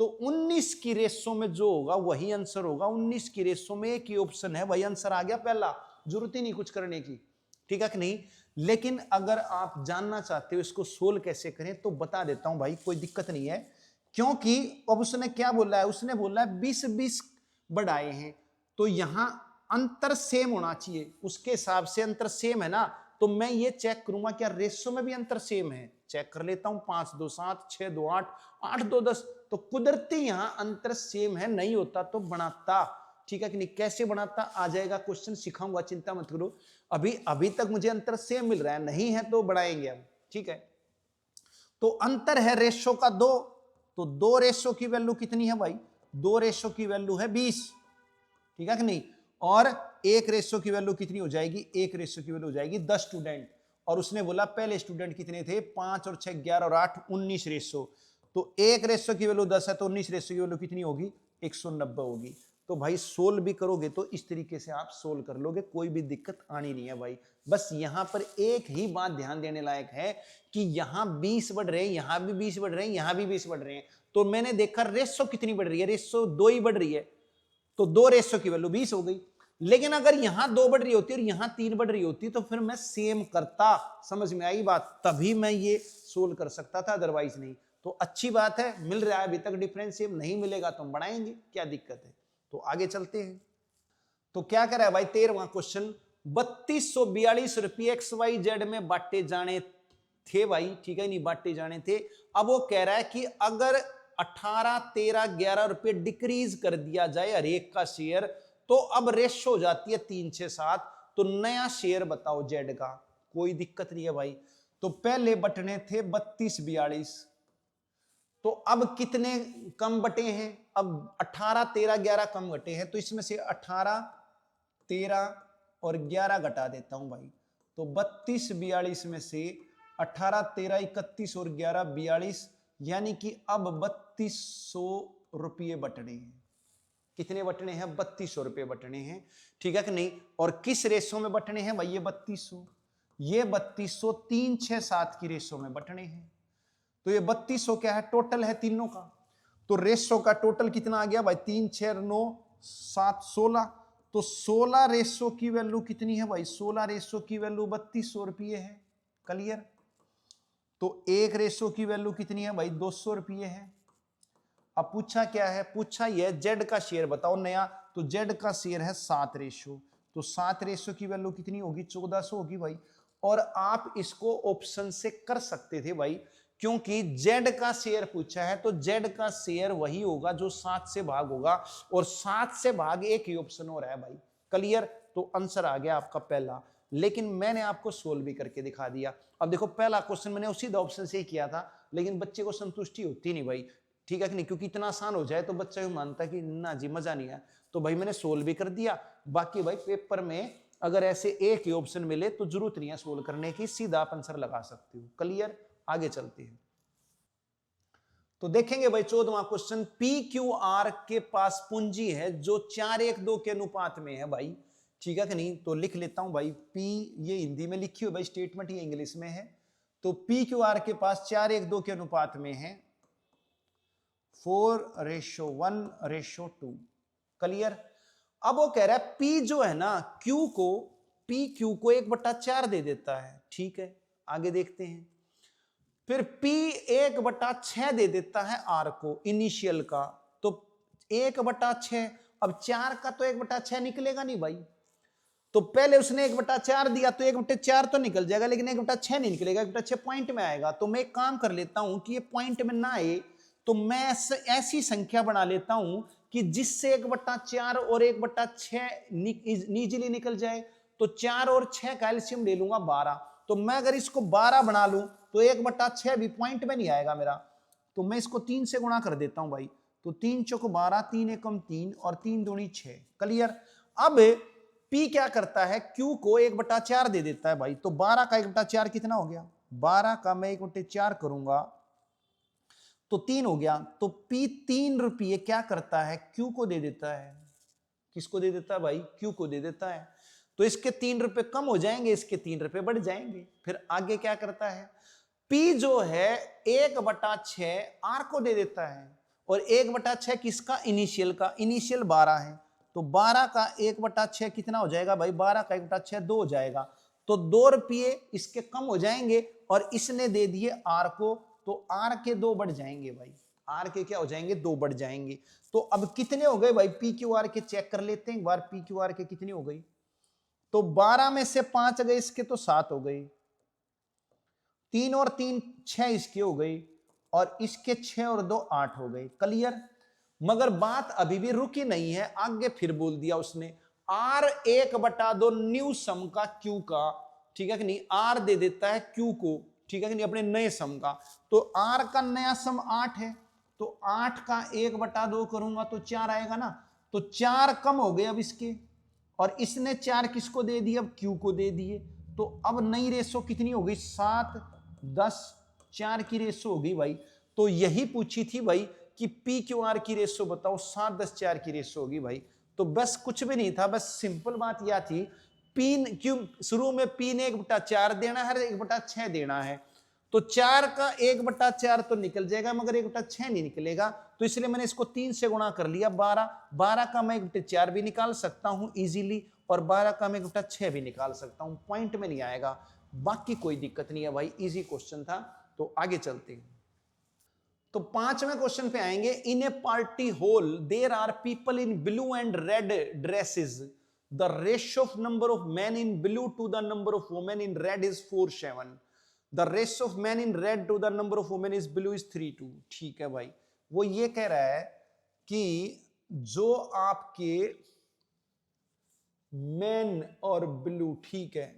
तो 19 की रेशो में जो होगा वही आंसर होगा। 19 की रेशो में एक ही ऑप्शन है, वही आंसर आ गया पहला, जरूरत ही नहीं कुछ करने की, ठीक है कि नहीं। लेकिन अगर आप जानना चाहते हो इसको सोल्व कैसे करें तो बता देता हूं भाई, कोई दिक्कत नहीं है, क्योंकि अब उसने क्या बोला है, उसने बोला है 20-20 बढ़ाए हैं, तो यहां अंतर सेम होना चाहिए, उसके हिसाब से अंतर सेम है ना। तो मैं ये चेक करूंगा क्या रेशो में भी अंतर सेम है, चेक कर लेता हूं। 5 2 7, 6 2 8, 8 2 10, तो कुदरती यहां अंतर सेम है, नहीं होता तो बनाता, ठीक है कि नहीं। कैसे बनाता आ जाएगा क्वेश्चन, सिखाऊंगा, चिंता मत करो। अभी तक मुझे अंतर सेम मिल रहा है, नहीं है तो बढ़ाएंगे हम, ठीक है। तो अंतर है रेशो का 2, तो 2 रेशो की वैल्यू कितनी है भाई, 2 रेशो की वैल्यू है 20, ठीक है कि नहीं। और 1 रेशो की वैल्यू कितनी हो जाएगी, 1 रेशो की वैल्यू हो जाएगी 10 स्टूडेंट, और उसने बोला पहले स्टूडेंट कितने थे 5 और 6 11 और 8 19 रेशो, तो 1 रेशो की वैल्यू 10 है, तो 19 रेशो की वैल्यू कितनी होगी 190 होगी। तो भाई सोल्व भी करोगे तो इस तरीके से आप सोल्व कर लोगे, कोई भी दिक्कत आनी नहीं है भाई। बस यहां पर एक ही बात ध्यान देने लायक है कि यहां 20 बढ़ रहे हैं, यहां भी 20 बढ़ रहे हैं, यहां भी 20 बढ़ रहे हैं, तो मैंने देखा रेशो कितनी बढ़ रही है, रेशो 2 ही बढ़ रही है, तो 2 रेशो की वैल्यू 20 हो गई। लेकिन अगर यहां 2 बढ़ रही होती और यहां 3 बढ़ रही होती तो फिर मैं सेम करता, समझ में आई बात, तभी मैं ये सोल्व कर सकता था, अदरवाइज नहीं। तो अच्छी बात है, मिल रहा है अभी तक डिफरेंस सेम, नहीं मिलेगा तो हम बढ़ाएंगे, क्या दिक्कत है। तो आगे चलते हैं। तो क्या कर रहा है भाई 13वां क्वेश्चन, 3242 रुपये XYZ में बांटे जाने थे भाई, ठीक है नहीं, बांटे जाने थे। अब वो कह रहा है कि अगर 18 13 11 रुपये डिक्रीज कर दिया जाए हर एक का शेयर, तो अब रेशो हो जाती है 3 6 7, तो नया शेयर बताओ जेड का। कोई दिक्कत नहीं है भाई। तो पहले बटने थे 32 42, तो अब कितने कम बटे हैं? अब 18 13 11 कम घटे हैं, तो इसमें से 18 13 और 11 घटा देता हूं भाई। तो 32 42 में से 18 13 31 और 11 42, यानी कि अब 3200 रुपये बटने हैं। कितने बटने हैं? 3200 रुपये बटने हैं, ठीक है कि नहीं। और किस रेशो में बटने हैं भाई? ये 3200, ये 3200 3 6 7 की रेशो में बटने हैं। तो ये 3200 क्या है? टोटल है तीनों का। तो रेशो का टोटल कितना आ गया भाई? 3 6 9 7 16। तो 16 रेशो की वैल्यू कितनी है भाई? 16 रेशो की वैल्यू 3200 रुपये है। क्लियर? तो एक रेशो की वैल्यू कितनी है भाई? 200 रुपये है। अब पूछा क्या है? पूछा ये जेड का शेयर बताओ नया। तो जेड का शेयर है 7 रेशो, तो 7 रेशो की वैल्यू कितनी होगी? 1400 होगी भाई। और आप इसको ऑप्शन से कर सकते थे भाई, क्योंकि जेड का शेयर पूछा है, तो जेड का शेयर वही होगा जो 7 से भाग होगा, और 7 से भाग एक ही ऑप्शन हो रहा है भाई। क्लियर? तो आंसर आ गया आपका पहला। लेकिन मैंने आपको सोल्व भी करके दिखा दिया। अब देखो पहला क्वेश्चन मैंने उसी दो ऑप्शन से ही किया था, लेकिन बच्चे को संतुष्टि होती नहीं भाई, ठीक है कि नहीं, क्योंकि इतना आसान हो जाए तो बच्चा भी मानता है कि ना जी मजा नहीं है। तो भाई मैंने सोल्व भी कर दिया। बाकी भाई पेपर में अगर ऐसे एक ही ऑप्शन मिले तो जरूरत नहीं है सोल्व करने की, सीधा आप आंसर लगा सकते हो। क्लियर? आगे चलते हैं। तो देखेंगे भाई 14वां क्वेश्चन। पी क्यू आर के पास पूंजी है जो 4:1:2 के अनुपात में है भाई, ठीक है कि नहीं। तो लिख लेता हूं भाई, पी ये हिंदी में लिखी हो भाई स्टेटमेंट, ये इंग्लिश में है। तो पी क्यू आर के पास 4:1:2 के अनुपात में है, 4:1:2। क्लियर? अब वो कह रहा है P जो है ना Q को, P Q को 1/4 दे देता है, ठीक है। आगे देखते हैं। फिर P 1/6 दे देता है R को इनिशियल का, तो 1/6। अब 4 का तो 1/6 निकलेगा नहीं भाई, तो पहले उसने 1/4 दिया तो 1/4 तो निकल जाएगा, लेकिन 1/6 नहीं निकलेगा, 1/6 पॉइंट में आएगा। तो मैं एक काम कर लेता हूं कि ये पॉइंट में ना आए, तो मैं ऐसी संख्या बना लेता हूं कि जिससे 1/4 और 1/6 इजीली निकल जाए। तो 4 और 6 का एलसीएम ले लूंगा 12। तो मैं अगर इसको 12 बना लूं तो 1/6 भी पॉइंट में नहीं आएगा मेरा, तो मैं इसको 3 से गुणा कर देता हूं भाई। तो 3 चौक 12, 3 एकम 3 और 3 दूनी 6। क्लियर? अब P क्या करता है? Q को 1/4 दे देता है भाई। तो 12 का 1/4 कितना हो गया? 12 का मैं 1/4 करूंगा तो 3 हो गया। तो P 3 रुपये क्या करता है? Q को दे देता है। किसको दे देता है भाई? Q को दे देता है। तो इसके 3 रुपए कम हो जाएंगे, इसके 3 रुपए बढ़ जाएंगे। फिर आगे क्या करता है? P जो है 1/6 R को दे देता है, और 1/6 किसका? इनिशियल का। इनिशियल 12 है, तो 12 का 1/6 कितना हो जाएगा भाई? 12 का 1/6 2 हो जाएगा। तो 2 रुपये इसके कम हो जाएंगे, और इसने दे दिए R को, तो R के 2 बढ़ जाएंगे भाई। R के क्या हो जाएंगे? 2 बढ़ जाएंगे। तो अब कितने हो गए भाई? पी क्यू आर के चेक कर लेते हैं एक बार, पी क्यू आर के कितनी हो गई। तो 12 में से 5 गए इसके, तो 7 हो गई। 3 और 3 6 इसके हो गई, और इसके 6 और 2 8 हो गए। क्लियर? मगर बात अभी भी रुकी नहीं है, आगे फिर बोल दिया उसने R 1/2 न्यू सम का Q का, ठीक है कि नहीं। R दे देता है Q को, ठीक है कि नहीं, अपने नए सम का। तो R का नया सम 8 है, तो 8 का 1/2 करूंगा तो 4 आएगा ना। तो 4 कम हो गए अब इसके, और इसने 4 किसको दे दिए? अब Q को दे दिए। तो अब नई रेशो कितनी हो गई? 7 10 4 की रेशो हो गई भाई। तो यही पूछी थी भाई कि पी क्यू आर की रेशो बताओ, 7 10 4 की रेशो होगी भाई। तो बस कुछ भी नहीं था, बस सिंपल बात यह थी, पी क्यों शुरू में पी ने 1/4 देना है, 1/6 देना है। तो 4 का 1/4 तो निकल जाएगा, मगर 1/6 नहीं निकलेगा। तो इसलिए मैंने इसको 3 से गुणा कर लिया। 12 का मैं 1/4 भी निकाल सकता हूं इजीली, और 12 का मैं 1/6 भी निकाल सकता हूं, पॉइंट में नहीं आएगा। बाकी कोई दिक्कत नहीं है भाई, इजी क्वेश्चन था। तो आगे चलते हैं। तो 5वें क्वेश्चन पे आएंगे। In a party hall there are people in blue and red dresses, the ratio of number of man in blue to the number of women in red is 4:7। The ratio of man in red to the number of women is blue is 3:2। ठीक है भाई, वो ये कह रहा है कि जो आपके मैन और ब्लू, ठीक है,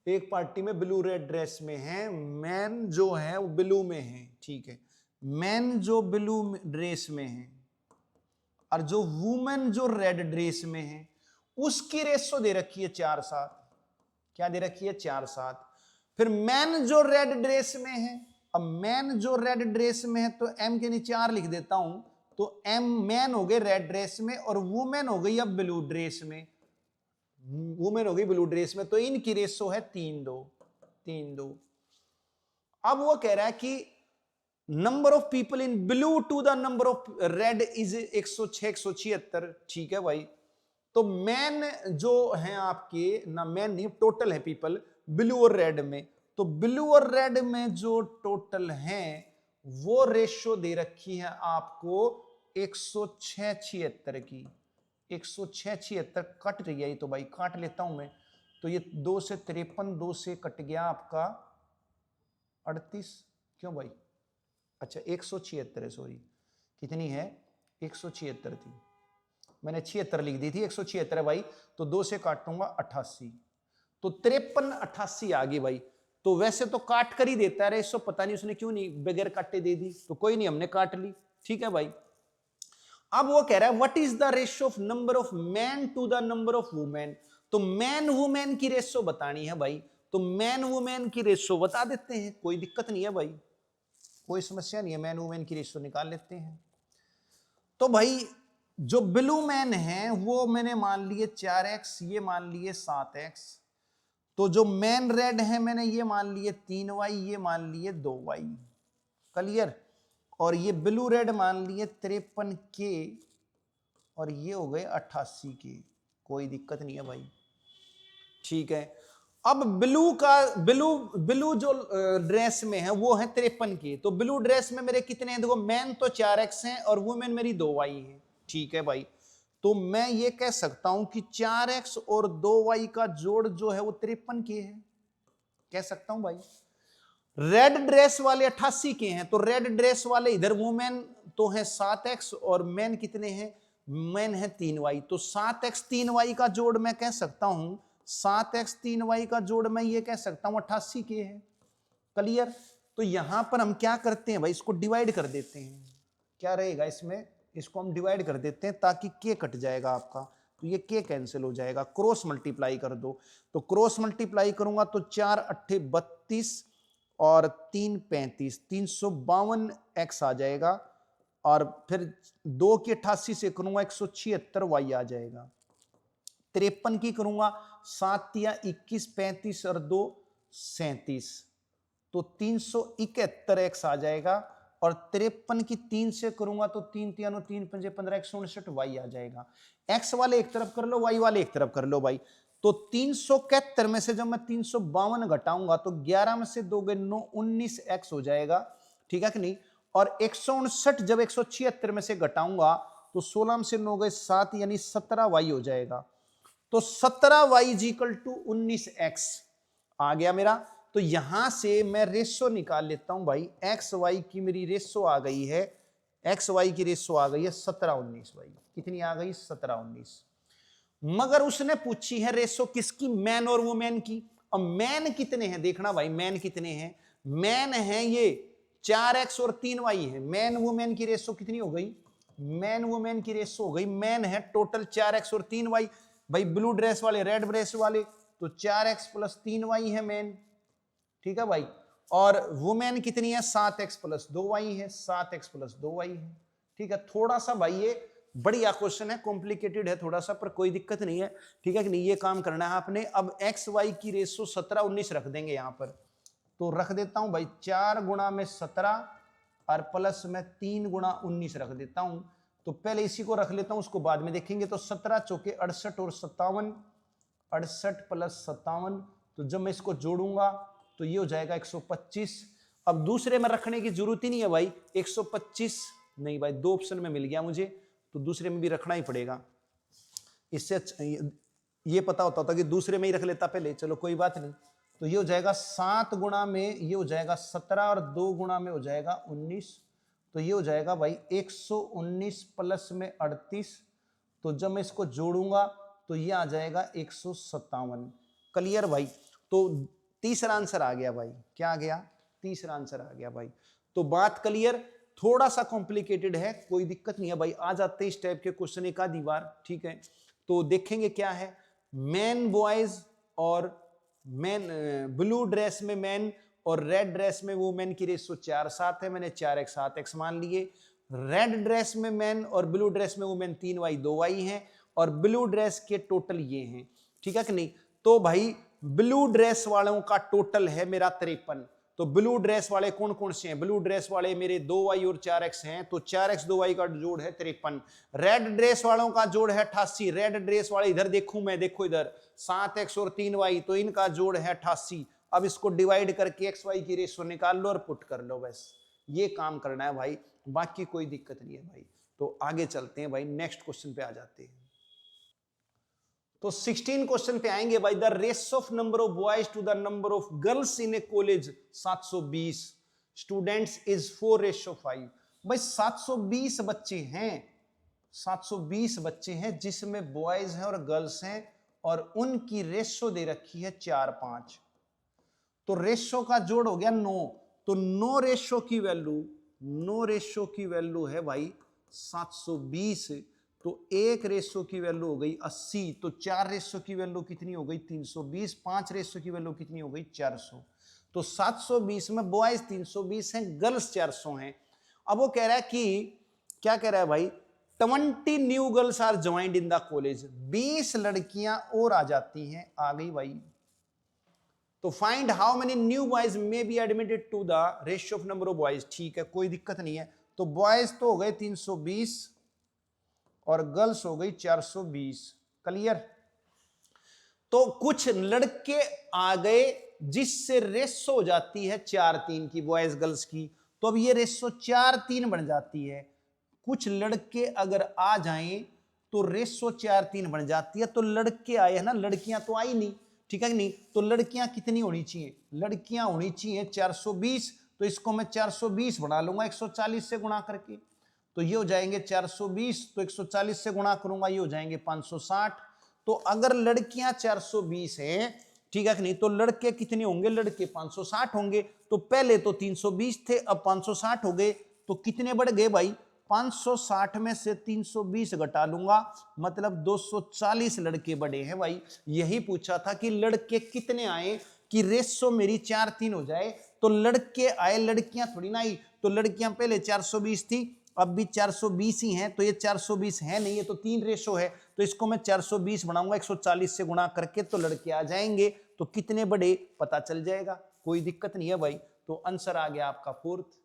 एक पार्टी में ब्लू रेड ड्रेस में है, मैन जो है वो ब्लू में है, ठीक है, मैन जो ब्लू ड्रेस में है और जो वुमेन जो रेड ड्रेस में है, उसकी रेशो दे रखी है 4:7। क्या दे रखी है? 4:7। फिर मैन जो रेड ड्रेस में है, अब मैन जो रेड ड्रेस में है तो एम के नीचे आर लिख देता हूं, तो एम मैन हो गए रेड ड्रेस में और वुमेन हो गई अब ब्लू ड्रेस में, वुमेन हो गई ब्लू ड्रेस में, तो इनकी रेशो है 3:2, 3:2। अब वो कह रहा है कि number of people in blue to the number of red is 106, 176, ठीक है भाई। तो मैन जो है आपके, ना मैन नहीं, टोटल है पीपल ब्लू और रेड में, तो ब्लू और रेड में जो टोटल है वो रेशो दे रखी है आपको 106, 76 की। 106, 76 कट रही है ये तो भाई, काट लेता हूं मैं, तो ये 2 से 53, 2 से कट गया आपका 38, क्यों भाई? अच्छा 176 है, सॉरी, कितनी है? 176 थी, मैंने 76 लिख दी थी, 176 है भाई, तो 2 से काटूंगा 88, तो 53, 88 आ गई भाई। तो वैसे तो काट कर ही देता है, इसको पता नहीं उसने क्यों नहीं बगैर काटे दे दी, तो कोई नहीं, हमने काट ली, ठीक है भाई। अब वो कह रहा है what is the ratio of number of man to the number of women, तो मैन वुमेन की रेशियो बतानी है भाई, तो मैन वुमेन की रेशियो बता देते हैं, कोई दिक्कत नहीं है भाई, कोई समस्या नहीं है, मैन वुमेन की रेशियो निकाल लेते हैं। तो भाई जो ब्लू मैन है वो मैंने मान लिए 4x, ये मान लिए 7x, तो जो मैन रेड है मैंने ये मान लिए 3y, ये मान लिए 2y, क्लियर। और ये ब्लू रेड मान लिए 53k और ये हो गए 88k, कोई दिक्कत नहीं है भाई, ठीक है। अब ब्लू का ब्लू जो ड्रेस में है वो है 53k, तो ब्लू ड्रेस में मेरे कितने हैं? देखो मैन तो 4x हैं और वुमेन मेरी 2y है, ठीक है भाई। तो मैं ये कह सकता हूं कि 4x और 2y का जोड़ जो है वो 53k है, कह सकता हूं भाई। रेड ड्रेस वाले 88 के हैं, तो रेड ड्रेस वाले इधर वुमेन तो है 7x और मैन कितने हैं? मैन है 3y, तो 7x 3y का जोड़ मैं कह सकता हूं, 7x 3y का जोड़ मैं ये कह सकता हूं 88 के है, क्लियर। तो यहां पर हम क्या करते हैं भाई, इसको डिवाइड कर देते हैं, क्या रहेगा इसमें, इसको हम डिवाइड कर देते हैं ताकि k कट जाएगा आपका, तो ये k कैंसिल हो जाएगा, क्रॉस मल्टीप्लाई कर दो, तो क्रॉस मल्टीप्लाई करूंगा तो 4 8 32 और 3 35, 352x आ जाएगा, और फिर 2 की 88 से करूंगा 176y आ जाएगा, 53 की करूंगा 7 या 21, 35 और 2 37, तो 371x आ जाएगा, और 53 की 3 से करूंगा तो 3 3 3 5 15 159y आ जाएगा। x वाले एक तरफ कर लो, y वाले एक तरफ कर लो भाई, तो 371 में से जब मैं 352 घटाऊंगा तो 11 में से 2 गए 9, 19x हो जाएगा, ठीक है कि नहीं। और 159 जब 176 में से घटाऊंगा तो 16 में से 9 गए 7, यानी 17y हो जाएगा, तो 17y इक्वल टू 19x आ गया मेरा। तो यहां से मैं रेशो निकाल लेता हूं भाई, एक्स वाई की मेरी रेशो आ गई है, एक्स वाई की रेशो आ गई है 17 19 भाई, कितनी आ गई? 17 19। मगर उसने पूछी है रेशो किसकी? मैन और वुमेन की। अब मैन कितने हैं देखना भाई, मैन कितने हैं? मैन है ये 4x और 3y है, मैन वुमेन की रेशो कितनी हो गई? मैन वुमेन की रेशो हो गई, मैन है टोटल 4x और 3y, भाई ब्लू ड्रेस वाले रेड ड्रेस वाले, तो 4x प्लस 3y है मैन, ठीक है भाई। और वुमेन कितनी है? 7x प्लस 2y है, 7x प्लस 2y है, ठीक है। थोड़ा सा भाई ये बढ़िया क्वेश्चन है, कॉम्प्लिकेटेड है थोड़ा सा, पर कोई दिक्कत नहीं है, ठीक है कि नहीं, ये काम करना है आपने। अब एक्स वाई की रेशो 17 19 रख देंगे यहां पर, तो रख देता हूं भाई 4 गुणा में 17 और प्लस में 3 गुणा 19 रख देता हूं, तो पहले इसी को रख लेता हूं, उसको बाद में देखेंगे। तो 17 चौके 68 और 57, 68 प्लस 57, तो जब मैं इसको जोड़ूंगा तो ये हो जाएगा 125। अब दूसरे में रखने की जरूरत ही नहीं है भाई, 125 नहीं भाई, 2 ऑप्शन में मिल गया मुझे, तो दूसरे में भी रखना ही पड़ेगा। इससे ये पता होता था कि दूसरे में ही रख लेता पहले, चलो कोई बात नहीं। तो ये हो जाएगा 7 गुणा में ये हो जाएगा 17 और 2 गुणा में हो जाएगा 19, तो ये हो जाएगा भाई 119 प्लस में 38, तो जब मैं इसको जोड़ूंगा तो ये आ जाएगा 157। क्लियर भाई? तो तीसरा आंसर आ गया भाई। क्या आ गया? तीसरा आंसर आ गया भाई। तो बात क्लियर? थोड़ा सा कॉम्प्लिकेटेड है, कोई दिक्कत नहीं है भाई, आ जाते इस टाइप के क्वेश्चन एक आधी बार, ठीक है। तो देखेंगे क्या है, मैन बॉयज और मैन, ब्लू ड्रेस में मैन और रेड ड्रेस में वुमेन की रेशो 4:7 है, मैंने 4x 7x मान लिए। रेड ड्रेस में मैन और ब्लू ड्रेस में वुमेन 3y 2y हैं, और ब्लू ड्रेस के टोटल ये हैं, ठीक है कि नहीं। तो भाई ब्लू ड्रेस वालों का टोटल है मेरा 53। तो ब्लू ड्रेस वाले कौन कौन से हैं? ब्लू ड्रेस वाले मेरे 2y और 4x हैं, तो 4x 2y का जोड़ है 53। रेड ड्रेस वालों का जोड़ है 88। रेड ड्रेस वाले इधर देखूं मैं, देखो इधर 7x और 3y, तो इनका जोड़ है 88। अब इसको डिवाइड करके xy की रेशो निकाल लो और पुट कर लो, बस ये काम करना है भाई, बाकी कोई दिक्कत नहीं है भाई। तो आगे चलते हैं भाई, नेक्स्ट क्वेश्चन पे आ जाते हैं। तो 16 क्वेश्चन पे आएंगे भाई। The ratio of number of boys to the number of girls in a college 720 students is 4:5। भाई 720 बच्चे हैं, 720 बच्चे हैं जिसमें बॉयज हैं और गर्ल्स हैं, और उनकी रेशियो दे रखी है 4:5। तो रेशियो का जोड़ हो गया 9। तो 9 रेशियो की वैल्यू, 9 रेशियो की वैल्यू है भाई 720। तो 1 रेशियो की वैल्यू हो गई 80। तो 4 रेशियो की वैल्यू कितनी हो गई? 320। 5 रेशियो की वैल्यू कितनी हो गई? 400। तो 720 में बॉयज 320 हैं, गर्ल्स 400 हैं। अब वो कह रहा है कि, क्या कह रहा है भाई, 20 new girls are joined in the college. 20 लड़कियां और आ जाती हैं, आ गई भाई। तो find how many new boys may be admitted to the ratio of number of boys. ठीक है, कोई दिक्कत नहीं है। तो बॉयज तो हो गए 320 और गर्ल्स हो गई 420। क्लियर? तो कुछ लड़के आ गए जिससे रेशो हो जाती है 4:3 की, बॉयज गर्ल्स की। तो अब ये रेशो 4:3 बन जाती है। कुछ लड़के अगर आ जाएं तो रेशो 4:3 बन जाती है। तो लड़के आए हैं ना, लड़कियां तो आई नहीं, ठीक है कि नहीं। तो लड़कियां कितनी होनी चाहिए? लड़कियां होनी चाहिए 420। तो इसको मैं 420 बना लूंगा 140 से गुणा करके। तो ये हो जाएंगे 420, तो 140 से गुणा करूंगा, ये हो जाएंगे 560। तो अगर लड़कियां 420 हैं, ठीक है कि नहीं, तो लड़के कितने होंगे? लड़के 560 होंगे। तो पहले तो 320 थे, अब 560 हो गए। तो कितने बढ़ गए भाई? 560 में से 320 घटा लूंगा, मतलब 240 लड़के बढ़े हैं भाई। यही पूछा था कि लड़के कितने आए कि रेशो मेरी 4:3 हो जाए। तो लड़के आए, लड़कियां थोड़ी ना आई। तो लड़कियां पहले 420 थी, अब भी 420 ही हैं। तो ये 420 है नहीं, ये तो 3 रेशो है। तो इसको मैं 420 बनाऊंगा 140 से गुणा करके, तो लड़के आ जाएंगे। तो कितने बड़े पता चल जाएगा, कोई दिक्कत नहीं है भाई। तो आंसर आ गया आपका 4th।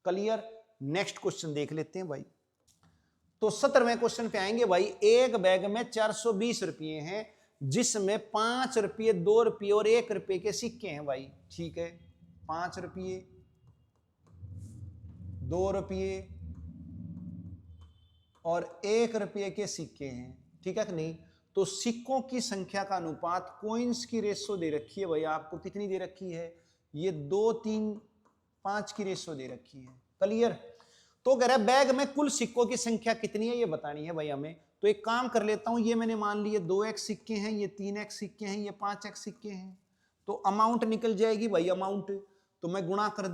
क्लियर? नेक्स्ट क्वेश्चन देख लेते हैं भाई। तो 17वें क्वेश्चन पे आएंगे भाई। एक बैग में 420 रुपये हैं, जिसमें 5 रुपये, 2 रुपये और 1 रुपये के सिक्के हैं भाई। ठीक है, 5 रुपये, 2 रुपये और 1 रुपये के सिक्के हैं, ठीक है कि नहीं। तो सिक्कों की संख्या का अनुपात, कॉइन्स की रेशो दे रखी है भाई आपको, कितनी दे रखी है? ये 2, 3, 5 की रेशो दे रखी है। क्लियर? तो कह रहा है बैग में कुल सिक्कों की संख्या कितनी है, ये बतानी है भाई हमें। तो एक काम कर लेता हूं, ये मैंने मान लिए 2x सिक्के हैं, ये 3x सिक्के हैं, ये 5x सिक्के हैं। तो अमाउंट निकल जाएगी भाई, अमाउंट। तो मैं गुणा कर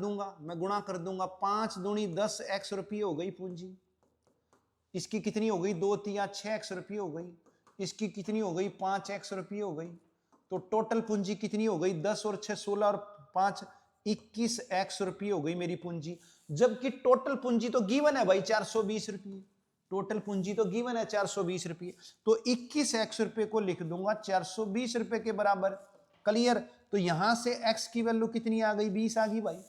दूंगा, 5 दूनी 10x रुपये हो गई पूंजी। इसकी कितनी हो गई? 2 3 6x रुपये हो गई। इसकी कितनी हो गई? 5x रुपये हो गई। तो टोटल पूंजी कितनी हो गई? 10 और 6 16 और 5 21x रुपये हो गई मेरी पूंजी। जबकि टोटल पूंजी तो गिवन है भाई 420 रुपये। टोटल पूंजी तो गिवन है 420 रुपये। तो 21x रुपये को लिख दूंगा 420 रुपये के बराबर। क्लियर? तो यहां से x की वैल्यू कितनी आ गई? 20 आ गई भाई।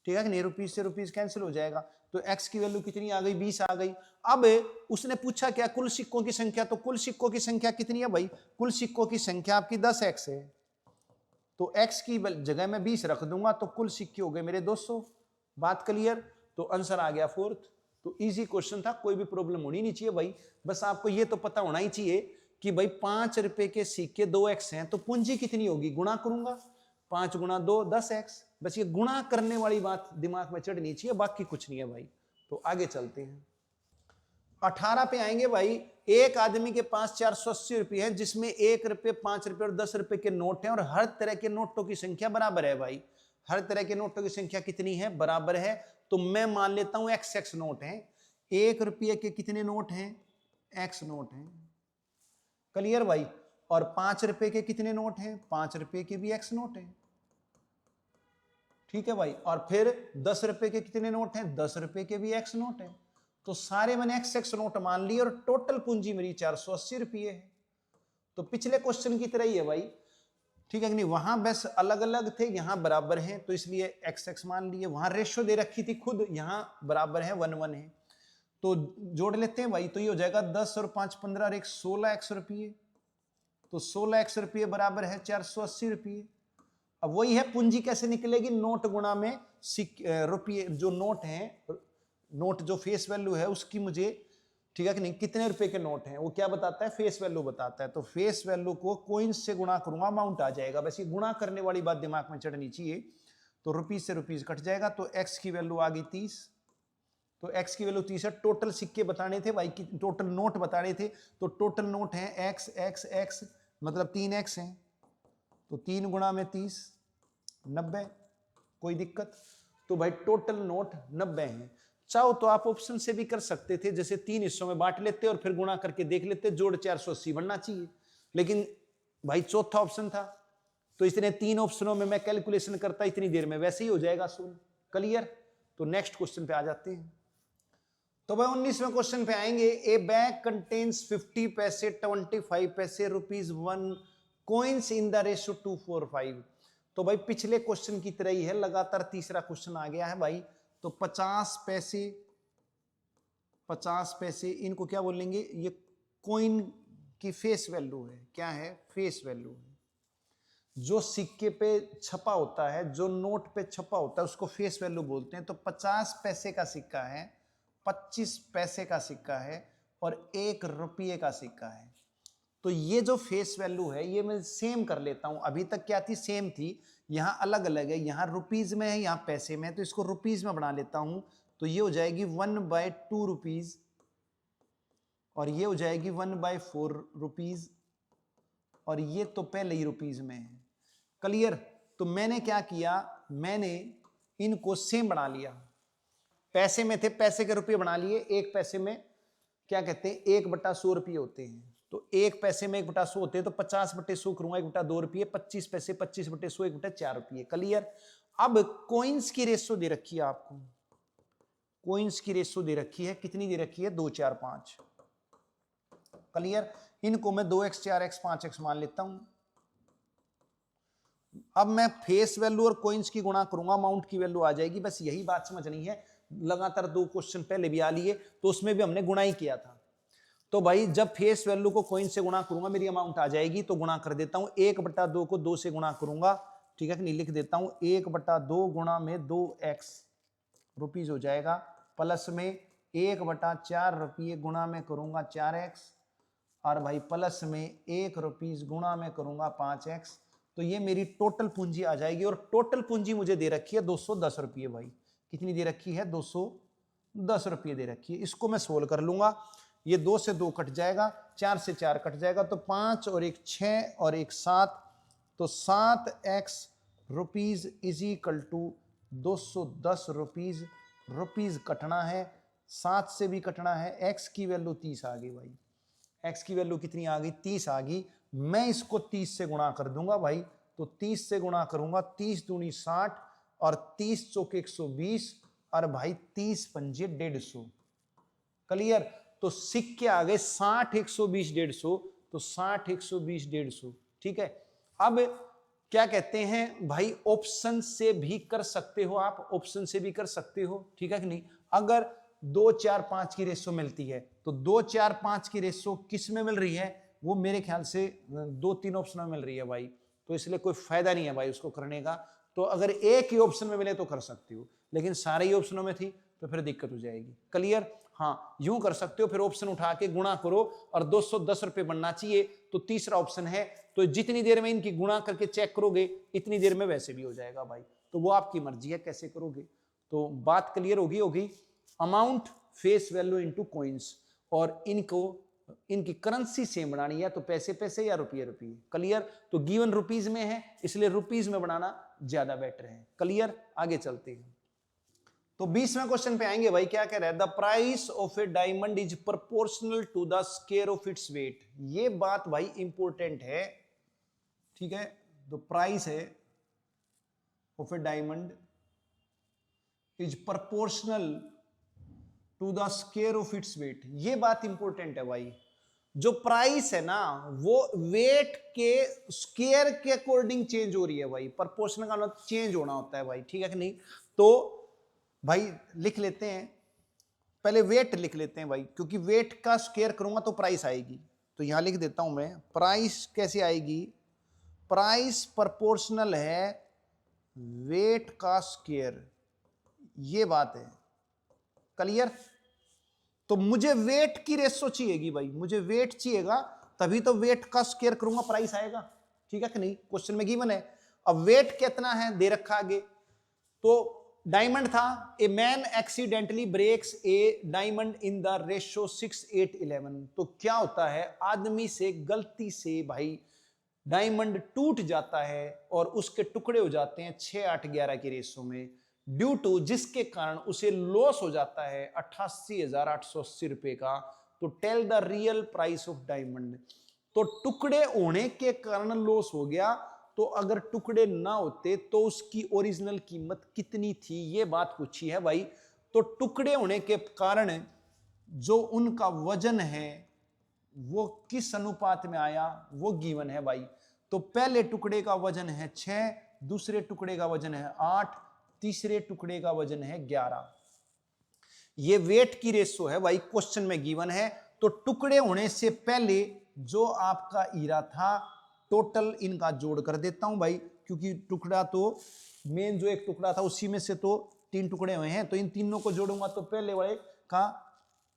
ठीक है, नहीं रुपीज से रुपीज कैंसिल हो जाएगा। तो x की वैल्यू कितनी आ गई? 20 आ गई। अब उसने पूछा क्या? कुल सिक्कों की संख्या। तो कुल सिक्कों की संख्या कितनी है भाई? कुल सिक्कों की संख्या आपकी 10x है। तो x की जगह में 20 रख दूंगा, तो कुल सिक्के हो गए मेरे 200। बात क्लियर? तो आंसर आ गया 4th। तो इजी क्वेश्चन था, कोई भी प्रॉब्लम होनी नहीं चाहिए भाई। बस आपको ये तो पता होना ही चाहिए कि भाई 5 रुपए के सिक्के 2x हैं, तो पूंजी कितनी होगी? गुणा करूंगा, 5 गुणा 2 10x। बस ये गुणा करने वाली बात दिमाग में चढ़नी चाहिए, बाकी कुछ नहीं है भाई। तो आगे चलते हैं। 18 पे आएंगे भाई। एक आदमी के पास 480 रुपये है, जिसमें 1 रुपये, 5 रुपये और 10 रुपये के नोट हैं, और हर तरह के नोटों की संख्या बराबर है भाई। हर तरह के नोटों की संख्या कितनी है? बराबर है। तो मैं मान लेता हूं XX नोट है। 1 रुपये के कितने नोट हैं? X नोट हैं। क्लियर भाई? और 5 रुपये के कितने नोट हैं? 5 रुपये के भी X नोट है। ठीक है भाई। और फिर 10 रुपये के कितने नोट हैं? 10 रुपये के भी X नोट है। तो सारे मैंने XX नोट मान लिए, और टोटल पूंजी मेरी 480 रुपये है। तो पिछले क्वेश्चन की तरह ही है भाई, ठीक है कि नहीं? वहां बस अलग अलग थे, यहां बराबर हैं, तो इसलिए XX मान लिए। वहां रेशो दे रखी थी खुद, यहां बराबर है, 1:1 है। तो जोड़ लेते हैं भाई। तो ये हो जाएगा 10 और 5 15 और 1 16X रुपये। तो 16X रुपये बराबर है 480 रुपये। अब वही है, पूंजी कैसे निकलेगी? नोट गुणा में रुपये। जो नोट है, नोट जो फेस वैल्यू है उसकी मुझे, ठीक है कि नहीं, कितने रुपए के नोट हैं वो क्या बताता है? फेस वैल्यू बताता है। तो फेस वैल्यू को कोइंस से गुणा करूंगा, अमाउंट आ जाएगा। बस ये गुणा करने वाली बात दिमाग में चढ़नी चाहिए। तो रुपीज से रुपीज कट जाएगा, तो X की वैल्यू आ गई 30। तो X की वैल्यू 30 है। टोटल सिक्के बताने थे भाई, टोटल नोट बताने थे। तो टोटल नोट है X X X, मतलब 3X है। तो 3 गुणा में 30, 90। कोई दिक्कत? तो भाई टोटल नोट 90 है। चाहो तो आप ऑप्शन से भी कर सकते थे, जैसे 3 हिस्सों में बांट लेते और फिर गुणा करके देख लेते, जोड़ 480 बनना चाहिए। लेकिन भाई चौथा ऑप्शन था, तो इतने 3 ऑप्शनों में मैं कैलकुलेशन करता इतनी देर में वैसे ही हो जाएगा सोल्व। क्लियर? तो नेक्स्ट क्वेश्चन पे आ जाते हैं। तो भाई 19वें क्वेश्चन पे आएंगे। ए बैग कंटेन्स 50 पैसे, 25 पैसे, ₹1 कॉइन्स इन द रेशियो 245। तो भाई पिछले क्वेश्चन की तरह ही है, लगातार तीसरा क्वेश्चन आ गया है भाई। तो 50 पैसे इनको क्या बोलेंगे? ये कॉइन की फेस वैल्यू है। क्या है? फेस वैल्यू है। जो सिक्के पे छपा होता है, जो नोट पे छपा होता है, उसको फेस वैल्यू बोलते हैं। तो 50 पैसे का सिक्का है, 25 पैसे का सिक्का है, और 1 रुपये का सिक्का है। तो ये जो फेस वैल्यू है, ये मैं सेम कर लेता हूं। अभी तक क्या थी? सेम थी। यहां अलग अलग है, यहां रुपीज में है, यहां पैसे में है, तो इसको रुपीज में बना लेता हूं। तो ये हो जाएगी 1/2 रुपीज, और ये हो जाएगी 1/4 रुपीज, और ये तो पहले ही रुपीज में है। क्लियर? तो मैंने क्या किया? मैंने इनको सेम बना लिया। पैसे में थे, पैसे के रुपये बना लिए। 1 पैसे में क्या कहते हैं? 1/100 रुपये होते हैं। तो 1 पैसे में 1/100 होते हैं, तो 50/100 करूंगा, 1/2 रुपये। 25 पैसे 25/100, 1/4 रुपये। क्लियर? अब कॉइन्स की रेशो दे रखी है आपको। कॉइन्स की रेशो दे रखी है, कितनी दे रखी है? 2 4 5। क्लियर? इनको मैं 2x 4x 5x मान लेता हूं। अब मैं फेस वैल्यू और कॉइन्स की गुणा करूंगा, अमाउंट की वैल्यू आ जाएगी। बस यही बात समझनी है। लगातार 2 क्वेश्चन पहले भी आ लिए, तो उसमें भी हमने गुणा ही किया था। तो भाई जब फेस वैल्यू को कॉइन से गुणा करूंगा, मेरी अमाउंट आ जाएगी। तो गुणा कर देता हूं। 1/2 को 2 से गुणा करूंगा, ठीक है कि नहीं? लिख देता हूं 1/2 गुणा में 2x रुपीज हो जाएगा, प्लस में 1/4 रुपये गुणा में करूंगा 4x, और भाई प्लस में 1 रुपीज गुणा में करूंगा 5x। तो ये मेरी टोटल पूंजी आ जाएगी। और टोटल पूंजी मुझे दे रखी है 210 रुपये। भाई कितनी दे रखी है? 210 रुपये दे रखी है। इसको मैं सोल्व कर लूंगा। ये 2 से 2 कट जाएगा, 4 से 4 कट जाएगा, तो 5 और 1 6 और 1 7। तो 7x rupees is equal to 210 rupees. Rupees कटना है, 7 से भी कटना है। x की वैल्यू 30 आ गई भाई। x की वैल्यू कितनी आ गई? 30 आ गई। मैं इसको 30 से गुणा कर दूंगा भाई। तो 30 से गुणा करूंगा, 30 दूनी 60, और 30 चौके 120, और भाई 30 पंजे 150। क्लियर? तो सिक्के आ गए 60 120 150। तो 60 120 150। ठीक है? अब क्या कहते हैं भाई? ऑप्शन से भी कर सकते हो आप, ऑप्शन से भी कर सकते हो, ठीक है कि नहीं? अगर 2 4 5 की रेशो मिलती है, तो 2 4 5 की रेशो किस में मिल रही है? वो मेरे ख्याल से 2-3 ऑप्शन में मिल रही है भाई। तो इसलिए कोई फायदा नहीं है भाई उसको करने का। तो अगर एक ही ऑप्शन में मिले तो कर सकते हो, लेकिन सारे ही ऑप्शनों में थी तो फिर दिक्कत हो जाएगी। क्लियर? हाँ, यूं कर सकते हो, फिर ऑप्शन उठा के गुणा करो और 210 रुपये बनना चाहिए। तो तीसरा ऑप्शन है। तो जितनी देर में इनकी गुणा करके चेक करोगे, इतनी देर में वैसे भी हो जाएगा भाई। तो वो आपकी मर्जी है कैसे करोगे। तो बात क्लियर होगी। Amount face value into coins, और इनकी करेंसी सेम बनानी है, तो पैसे पैसे या रुपये रुपये। क्लियर? तो गिवन रुपीज में है इसलिए रुपीज में बनाना ज्यादा बेटर है। क्लियर? आगे चलते हैं। तो 20वें क्वेश्चन पे आएंगे भाई। क्या कह रहा है? The price of a diamond is proportional to the square of its weight. ये बात भाई इंपॉर्टेंट है, ठीक है। द प्राइस है of a diamond is proportional to the square of its weight. ये बात इंपॉर्टेंट है भाई। जो प्राइस है ना वो वेट के स्क्वायर के अकॉर्डिंग चेंज हो रही है भाई। प्रोपोर्शनल का मतलब चेंज होना होता है भाई, ठीक है कि नहीं? तो भाई लिख लेते हैं, पहले वेट लिख लेते हैं भाई, क्योंकि वेट का स्क्वायर करूंगा तो प्राइस आएगी। तो यहां लिख देता हूं मैं, प्राइस कैसे आएगी? प्राइस प्रोपोर्शनल है वेट का स्क्वायर, ये बात है। क्लियर? तो मुझे वेट की रेशो चाहिएगी भाई, मुझे वेट चाहिएगा, तभी तो वेट का स्क्वायर करूंगा प्राइस आएगा, ठीक है कि नहीं? क्वेश्चन में गिवन है। अब वेट कितना है दे रखा आगे। तो डायमंड था, a man accidentally breaks a diamond in the ratio 6:8:11। तो क्या होता है, आदमी से गलती से भाई डायमंड टूट जाता है और उसके टुकड़े हो जाते हैं 6:8:11 की रेशो में, ड्यू टू जिसके कारण उसे लॉस हो जाता है 88,880 रुपए का। तो tell the real price of diamond. तो टुकड़े होने के कारण लॉस हो गया, तो अगर टुकड़े ना होते तो उसकी ओरिजिनल कीमत कितनी थी, ये बात पूछी है भाई। तो टुकड़े होने के कारण जो उनका वजन है वो किस अनुपात में आया वो गिवन है भाई। तो पहले टुकड़े का वजन है 6, दूसरे टुकड़े का वजन है 8, तीसरे टुकड़े का वजन है 11। ये वेट की रेशो है भाई, क्वेश्चन में गिवन है। तो टुकड़े होने से पहले जो आपका हीरा था, टोटल इनका जोड़ कर देता हूं भाई, क्योंकि टुकड़ा तो मेन जो एक टुकड़ा था उसी में से तो 3 टुकड़े हुए हैं, तो इन तीनों को जोड़ूंगा तो पहले वाले का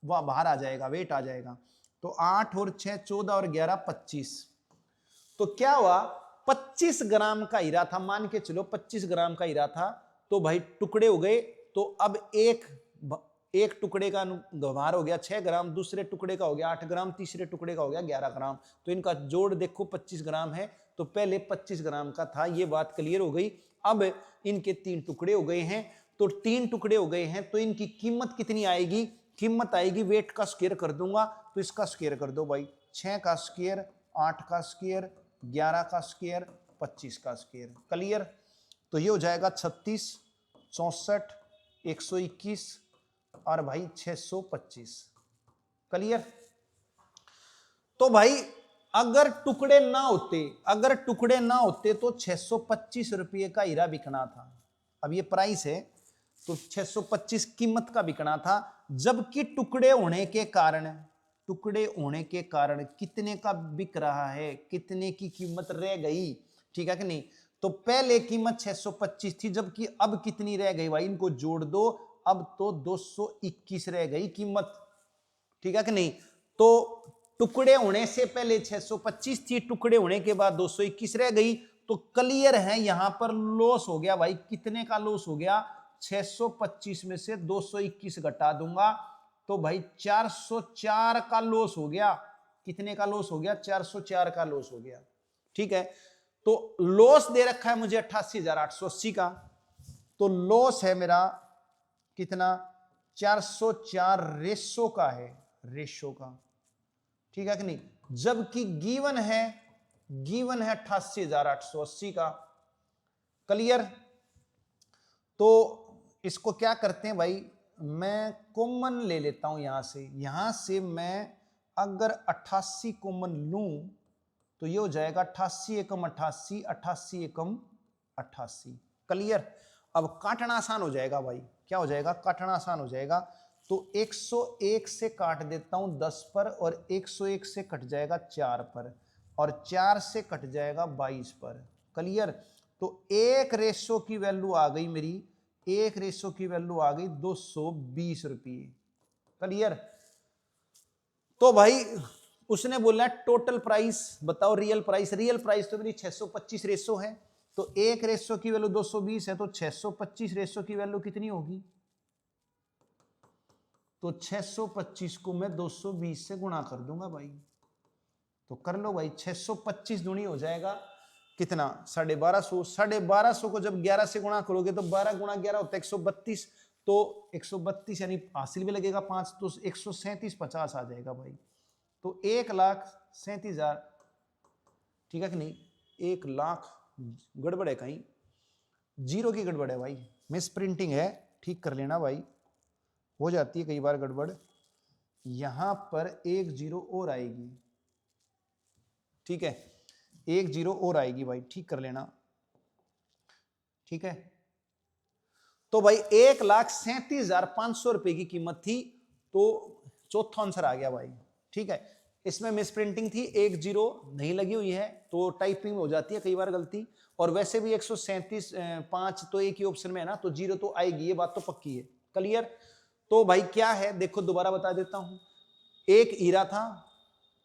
वह बाहर आ जाएगा, वेट आ जाएगा। तो 8 और 6 14 और 11 25। तो क्या हुआ, 25 ग्राम का हीरा था, मान के चलो 25 ग्राम का हीरा था। तो भाई टुकड़े हो गए, तो अब एक टुकड़े का भार हो गया 6 ग्राम, दूसरे टुकड़े का हो गया 8 ग्राम, तीसरे टुकड़े का हो गया 11 ग्राम। तो इनका जोड़ देखो 25 ग्राम है, तो पहले 25 ग्राम का था, ये बात क्लियर हो गई। अब इनके 3 टुकड़े हो गए हैं, तो 3 टुकड़े हो गए हैं, तो इनकी कीमत कितनी आएगी? कीमत आएगी, वेट का स्क्वायर कर दूंगा, तो इसका स्क्वायर कर दो भाई, 6 का स्क्वायर, 8 का स्क्वायर, 11 का स्क्वायर, 25 का स्क्वायर। क्लियर? तो ये हो जाएगा 36, 64, 121 और भाई 625। क्लियर? तो भाई अगर टुकड़े ना होते तो 625 रुपये का हीरा बिकना था। अब ये प्राइस है तो 625 कीमत का बिकना था, जबकि टुकड़े होने के कारण कितने का बिक रहा है, कितने की कीमत रह गई, ठीक है कि नहीं? तो पहले कीमत 625 थी, जबकि अब कितनी रह गई भाई, इनको जोड़ दो, अब तो 221 रह गई कीमत, ठीक है कि नहीं? तो टुकड़े होने से पहले 625 थी, टुकड़े होने के बाद 221 रह गई। तो क्लियर है यहां पर लॉस हो गया भाई, कितने का लॉस हो गया? 625 में से 221 घटा दूंगा तो भाई 404 का लॉस हो गया। कितने का लॉस हो गया? 404 का लॉस हो गया, ठीक है। तो लॉस दे रखा है मुझे 88,880 का, तो लॉस है मेरा कितना? 404 रेशो का है, रेशो का, ठीक है कि नहीं? जबकि गिवन है 88,880 का। क्लियर? तो इसको क्या करते हैं भाई, मैं कॉमन ले लेता हूं यहां से मैं अगर 88 कॉमन लूं तो ये हो जाएगा 88 एकम 88, 88 एकम 88। क्लियर? अब काटना आसान हो जाएगा भाई, क्या हो जाएगा? काटना आसान हो जाएगा। तो 101 से काट देता हूं 10 पर, और 101 से कट जाएगा 4 पर, और 4 से कट जाएगा 22 पर। क्लियर? तो एक रेशो की वैल्यू आ गई मेरी, एक रेशो की वैल्यू आ गई 220 रुपये। क्लियर? तो भाई उसने बोला टोटल प्राइस बताओ, रियल प्राइस तो मेरी 625 रेशो है, तो एक रेशो की वैल्यू 220 है, तो 625 रेशो की वैल्यू कितनी होगी? तो 625 को मैं 220 से गुणा कर दूंगा भाई। तो कर लो भाई, 625 दूनी हो जाएगा कितना 1250। 1250 को जब 11 से गुणा करोगे तो 12 गुणा 11 होता है 132। तो 132 यानी हासिल भी लगेगा 5, तो 137,50 आ जाएगा भाई। तो 1,37,000, ठीक है कि नहीं? 1 लाख गड़बड़ है, कहीं जीरो की गड़बड़ है भाई, मिस प्रिंटिंग है, ठीक कर लेना भाई, हो जाती है कई बार गड़बड़। यहां पर 1 जीरो और आएगी, ठीक है, 1 जीरो और आएगी भाई, ठीक कर लेना, ठीक है। तो भाई 1,37,500 रुपए की कीमत थी, तो चौथा आंसर आ गया भाई, ठीक है। इसमें मिस प्रिंटिंग थी, 1 जीरो नहीं लगी हुई है, तो टाइपिंग में हो जाती है कई बार गलती। और वैसे भी 137,5 तो एक ही ऑप्शन में है ना, तो जीरो तो आएगी, ये बात तो पक्की है। क्लियर? तो भाई क्या है, देखो दोबारा बता देता हूं। एक हीरा था,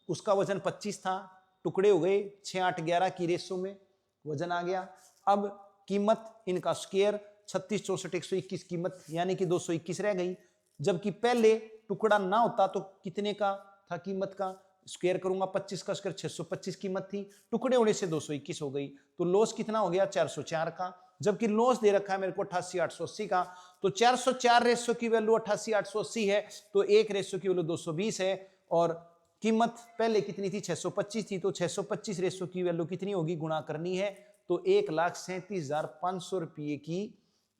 उसका वजन 25 था, टुकड़े हो गए 6, 8, 11 की रेशो में वजन आ गया। अब कीमत इनका स्क्वायर 36, 64, 121 कीमत, यानी कि 221 रह गई। जबकि पहले टुकड़ा ना होता तो कितने का था कीमत का, स्क्वायर करूंगा 25 का स्क्वायर 625 कीमत थी, टुकड़े होने से 221 हो गई। तो लॉस कितना हो गया 404 का। जबकि लॉस दे रखा है मेरे को 88,880 का, तो 404 रेशो की वैल्यू 88,880 है, तो 1 रेशो की वैल्यू 220 है। और कीमत पहले कितनी थी 625 थी, तो 625 रेशो की वैल्यू कितनी होगी, गुणा करनी है, तो 1,37,500 रुपये की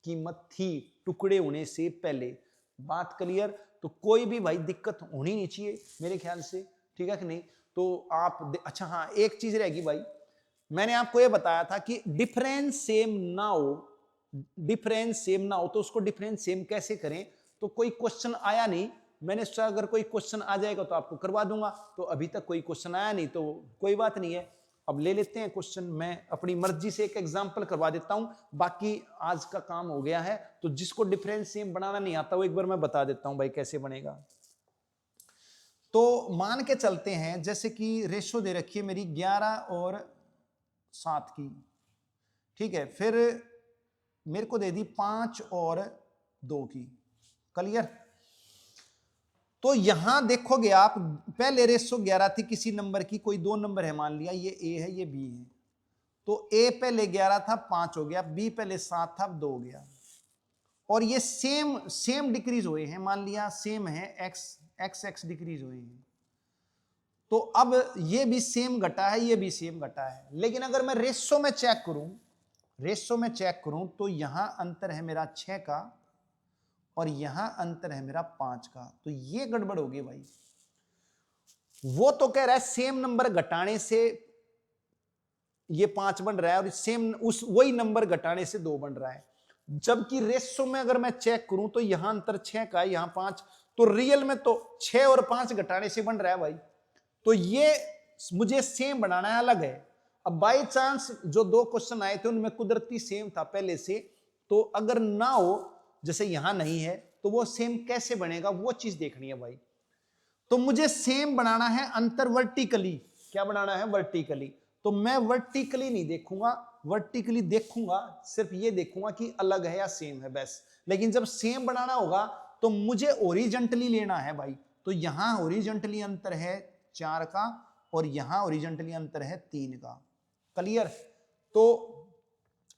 कीमत थी टुकड़े होने से पहले। बात क्लियर? तो कोई भी भाई दिक्कत होनी नहीं चाहिए मेरे ख्याल से, ठीक है कि नहीं? तो आप अच्छा हाँ, एक चीज रहेगी भाई, मैंने आपको ये बताया था कि डिफरेंस सेम ना हो, डिफरेंस सेम ना हो तो उसको डिफरेंस सेम कैसे करें। तो कोई क्वेश्चन आया नहीं, मैंने सोचा अगर कोई क्वेश्चन आ जाएगा तो आपको करवा दूंगा, तो अभी तक कोई क्वेश्चन आया नहीं, तो कोई बात नहीं है। अब ले लेते हैं क्वेश्चन, मैं अपनी मर्जी से एक एग्जांपल करवा देता हूं, बाकी आज का काम हो गया है। तो जिसको डिफरेंस सेम बनाना नहीं आता वो एक बार मैं बता देता हूं भाई कैसे बनेगा। तो मान के चलते हैं जैसे कि रेशो दे रखी है मेरी 11 और 7 की, ठीक है, फिर मेरे को दे दी 5 और 2 की। क्लियर? तो यहां देखोगे आप, पहले रेशो 11 थी किसी नंबर की, कोई 2 नंबर है, मान लिया ये ए है ये बी है, तो ए पहले 11 था 5 हो गया, बी पहले 7 था 2 हो गया। और ये सेम डिक्रीज हुए हैं, मान लिया सेम है, एक्स डिक्रीज हुए हैं, तो अब ये भी सेम घटा है, ये भी सेम घटा है। लेकिन अगर मैं रेशो में चेक करूं, रेशो में चेक करूं, तो यहां अंतर है मेरा 6 का और यहां अंतर है मेरा 5 का, तो ये गड़बड़ होगी भाई। वो तो कह रहा है सेम नंबर घटाने से ये 5 बन रहा है, और सेम उस वही नंबर घटाने से 2 बन रहा है। जबकि रेशो में अगर मैं चेक करूं तो यहां अंतर 6 का है, यहां 5, तो रियल में तो 6 और 5 घटाने से बन रहा है भाई। तो ये मुझे सेम बनाना है, अलग है। अब बाई चांस जो 2 क्वेश्चन आए थे उनमें कुदरती सेम था पहले से, तो अगर ना हो, जैसे यहां नहीं है, तो वो सेम कैसे बनेगा वो चीज देखनी है भाई। तो मुझे सेम बनाना है अंतर वर्टिकली। क्या बनाना है? वर्टिकली। तो मैं वर्टिकली नहीं देखूंगा, वर्टिकली देखूंगा सिर्फ ये देखूंगा कि अलग है या सेम है, बस। लेकिन जब सेम बनाना होगा तो मुझे ओरिजेंटली लेना है भाई। तो यहां ओरिजेंटली अंतर है 4 का और यहां ओरिजेंटली अंतर है 3 का। क्लियर? तो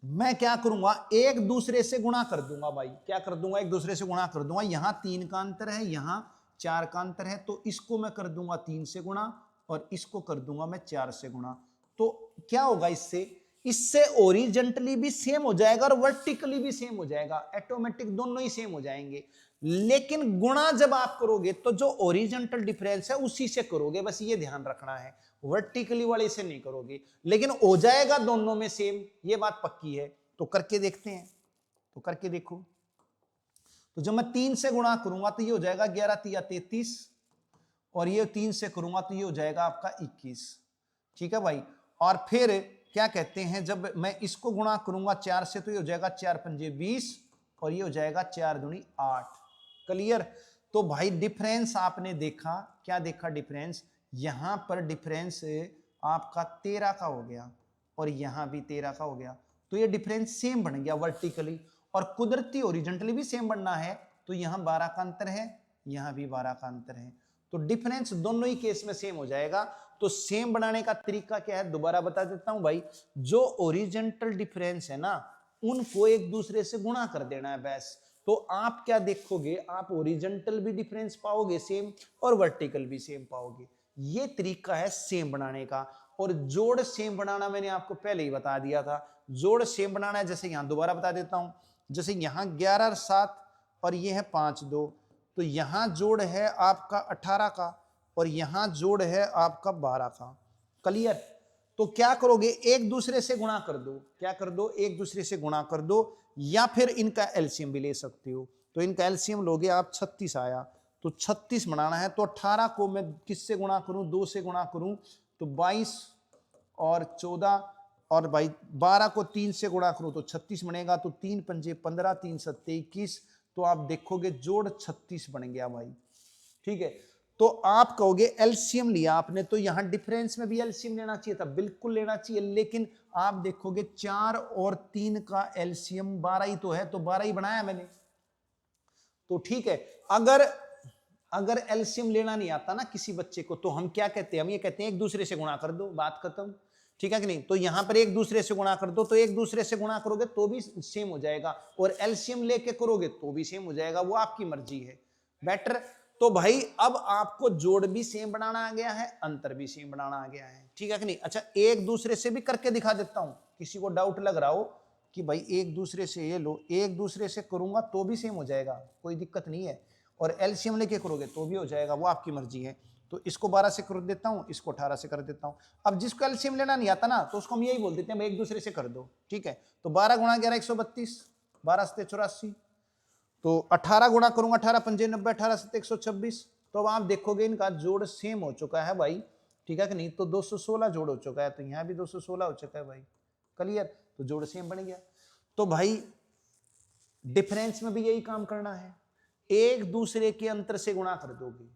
मैं क्या करूंगा, एक दूसरे से गुणा कर दूंगा भाई। क्या कर दूंगा? एक दूसरे से गुणा कर दूंगा। यहां 3 का अंतर है, यहां 4 का अंतर है, तो इसको मैं कर दूंगा 3 से गुणा और इसको कर दूंगा मैं 4 से गुणा। तो क्या होगा इससे? इससे ओरिजेंटली भी सेम हो जाएगा और वर्टिकली भी सेम हो जाएगा, ऑटोमेटिक दोनों ही सेम हो जाएंगे। लेकिन गुणा जब आप करोगे तो जो ओरिजेंटल डिफरेंस है उसी से करोगे, बस ये ध्यान रखना है, वर्टिकली वाले से नहीं करोगे। लेकिन हो जाएगा दोनों में सेम, ये बात पक्की है। तो करके देखते हैं, तो करके देखो। तो जब मैं 3 से गुणा करूंगा तो ये हो जाएगा 11 तिया 33, और ये 3 से करूंगा तो ये हो जाएगा आपका 21। ठीक है भाई? और फिर क्या कहते हैं, जब मैं इसको गुणा करूंगा 4 से तो ये हो जाएगा 4 पंजे 20 और ये हो जाएगा 4 दूनी 8। क्लियर? तो भाई डिफरेंस आपने देखा, क्या देखा डिफरेंस? यहां पर डिफरेंस आपका 13 का हो गया और यहां भी 13 का हो गया, तो ये डिफरेंस सेम बन गया वर्टिकली। और कुदरती ओरिजेंटली भी सेम बनना है, तो यहां 12 का अंतर है, यहाँ भी 12 का अंतर है। तो डिफरेंस दोनों ही केस में सेम हो जाएगा। तो सेम बनाने का तरीका क्या है, दोबारा बता देता हूं भाई। जो ओरिजेंटल डिफरेंस है ना, उनको एक दूसरे से गुणा कर देना है बस। तो आप क्या देखोगे, आप ओरिजेंटल भी डिफरेंस पाओगे सेम और वर्टिकल भी सेम पाओगे। ये तरीका है सेम बनाने का। और जोड़ सेम बनाना मैंने आपको पहले ही बता दिया था। जोड़ सेम बनाना है, जैसे यहां दोबारा बता देता हूं। जैसे यहां 11 7 और ये है 5 2, तो यहां जोड़ है आपका 18 का और यहां जोड़ है आपका 12 का। क्लियर? तो क्या करोगे, एक दूसरे से गुणा कर दो। क्या कर दो, एक दूसरे से गुणा कर दो, या फिर इनका एलसीएम भी ले सकते हो। तो इनका एलसीएम लोगे आप, 36 आया। तो 36 बनाना है, तो 18 को मैं किससे गुणा करूं, 2 से गुणा करूं, तो 22 और 14 और भाई 12 को 3 से गुणा करूं तो 36 बनेगा। तो 3 पंजे 15, 3 सत्ते 21। तो आप देखोगे जोड़ 36 बन गया भाई। ठीक है, तो आप कहोगे एलसीएम लिया आपने, तो यहां डिफरेंस में भी एलसीएम लेना चाहिए था, बिल्कुल लेना चाहिए। लेकिन आप देखोगे 4 और 3 का एलसीएम 12 ही तो है, तो 12 ही बनाया मैंने। तो ठीक है, अगर एलसीएम लेना नहीं आता ना किसी बच्चे को, तो हम क्या कहते हैं, हम ये कहते हैं एक दूसरे से गुणा कर दो, बात खत्म। ठीक है कि नहीं? तो यहां पर एक दूसरे से गुणा कर दो, तो एक दूसरे से गुणा करोगे तो भी सेम हो जाएगा, और एलसीएम लेके करोगे तो भी सेम हो जाएगा, वो आपकी मर्जी है। बेटर। तो भाई अब आपको जोड़ भी सेम बनाना आ गया है, अंतर भी सेम बनाना आ गया है। ठीक है कि नहीं? अच्छा, एक दूसरे से भी करके दिखा देता हूं, किसी को डाउट लग रहा हो कि भाई एक दूसरे से, ये लो, एक दूसरे से करूंगा तो भी सेम हो जाएगा, कोई दिक्कत नहीं है, और एलसीएम लेके करोगे तो भी हो जाएगा, वो आपकी मर्जी है। तो इसको 12 से कर देता हूं, इसको 18 से कर देता हूं। अब जिसको एलसीएम लेना नहीं आता ना, तो उसको हम यही बोल देते हैं भाई एक दूसरे से कर दो। ठीक है, तो 12 गुणा 11 132, 12 से 84, तो 18 गुणा करूंगा, 18 पंजे 90, 18 से 126। तो अब आप देखोगे इनका जोड़ सेम हो चुका है भाई। ठीक है कि नहीं? तो 216 जोड़ हो चुका है, तो यहां भी 216 हो चुका है भाई। क्लियर? तो जोड़ सेम बन गया। तो भाई डिफरेंस में भी यही काम करना है, एक दूसरे के अंतर से गुणा कर दोगे,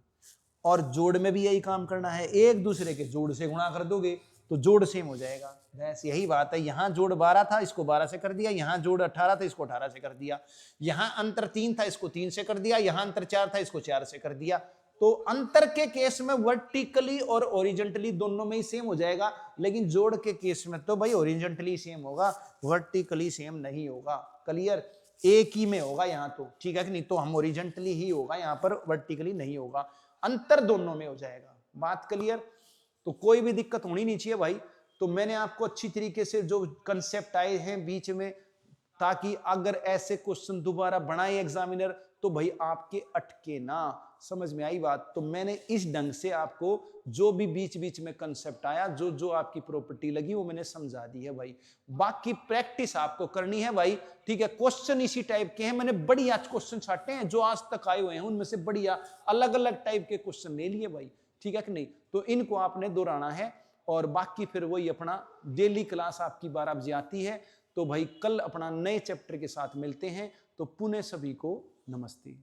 और जोड़ में भी यही काम करना है, एक दूसरे के जोड़ से गुणा कर दोगे तो जोड़ सेम हो जाएगा। बस यही बात है। यहां जोड़ 12 था, इसको 12 से कर दिया, यहां जोड़ 18 था, इसको 18 से कर दिया, यहां अंतर 3 था, इसको 3 से कर दिया, यहां अंतर 4 था, इसको 4 से कर दिया। तो अंतर के केस में वर्टिकली और ओरिजेंटली दोनों में ही सेम हो जाएगा, लेकिन जोड़ के केस में तो भाई ओरिजेंटली सेम होगा, वर्टिकली सेम नहीं होगा। क्लियर? एक ही में होगा यहाँ तो। ठीक है कि नहीं? तो हम ओरिजेंटली ही होगा, यहाँ पर वर्टिकली नहीं होगा, अंतर दोनों में हो जाएगा। बात क्लियर? तो कोई भी दिक्कत होनी नहीं चाहिए भाई। तो मैंने आपको अच्छी तरीके से जो कंसेप्ट आए हैं बीच में, ताकि अगर ऐसे क्वेश्चन दोबारा बनाए एग्जामिनर तो भाई आपके अटके ना। समझ में आई बात? तो मैंने इस ढंग से आपको जो भी बीच बीच में कंसेप्ट आया, जो जो आपकी प्रॉपर्टी लगी, वो मैंने समझा दी है भाई। बाकी प्रैक्टिस आपको करनी है भाई। ठीक है, क्वेश्चन इसी टाइप के हैं, मैंने बढ़िया क्वेश्चन छाटे हैं जो आज तक आए हुए हैं, उनमें से बढ़िया अलग अलग टाइप के क्वेश्चन ले लिए भाई। ठीक है कि नहीं? तो इनको आपने दोहराना है, और बाकी फिर वही अपना डेली क्लास आपकी 12 बजे आती है। तो भाई कल अपना नए चैप्टर के साथ मिलते हैं। तो पुनः सभी को नमस्ते।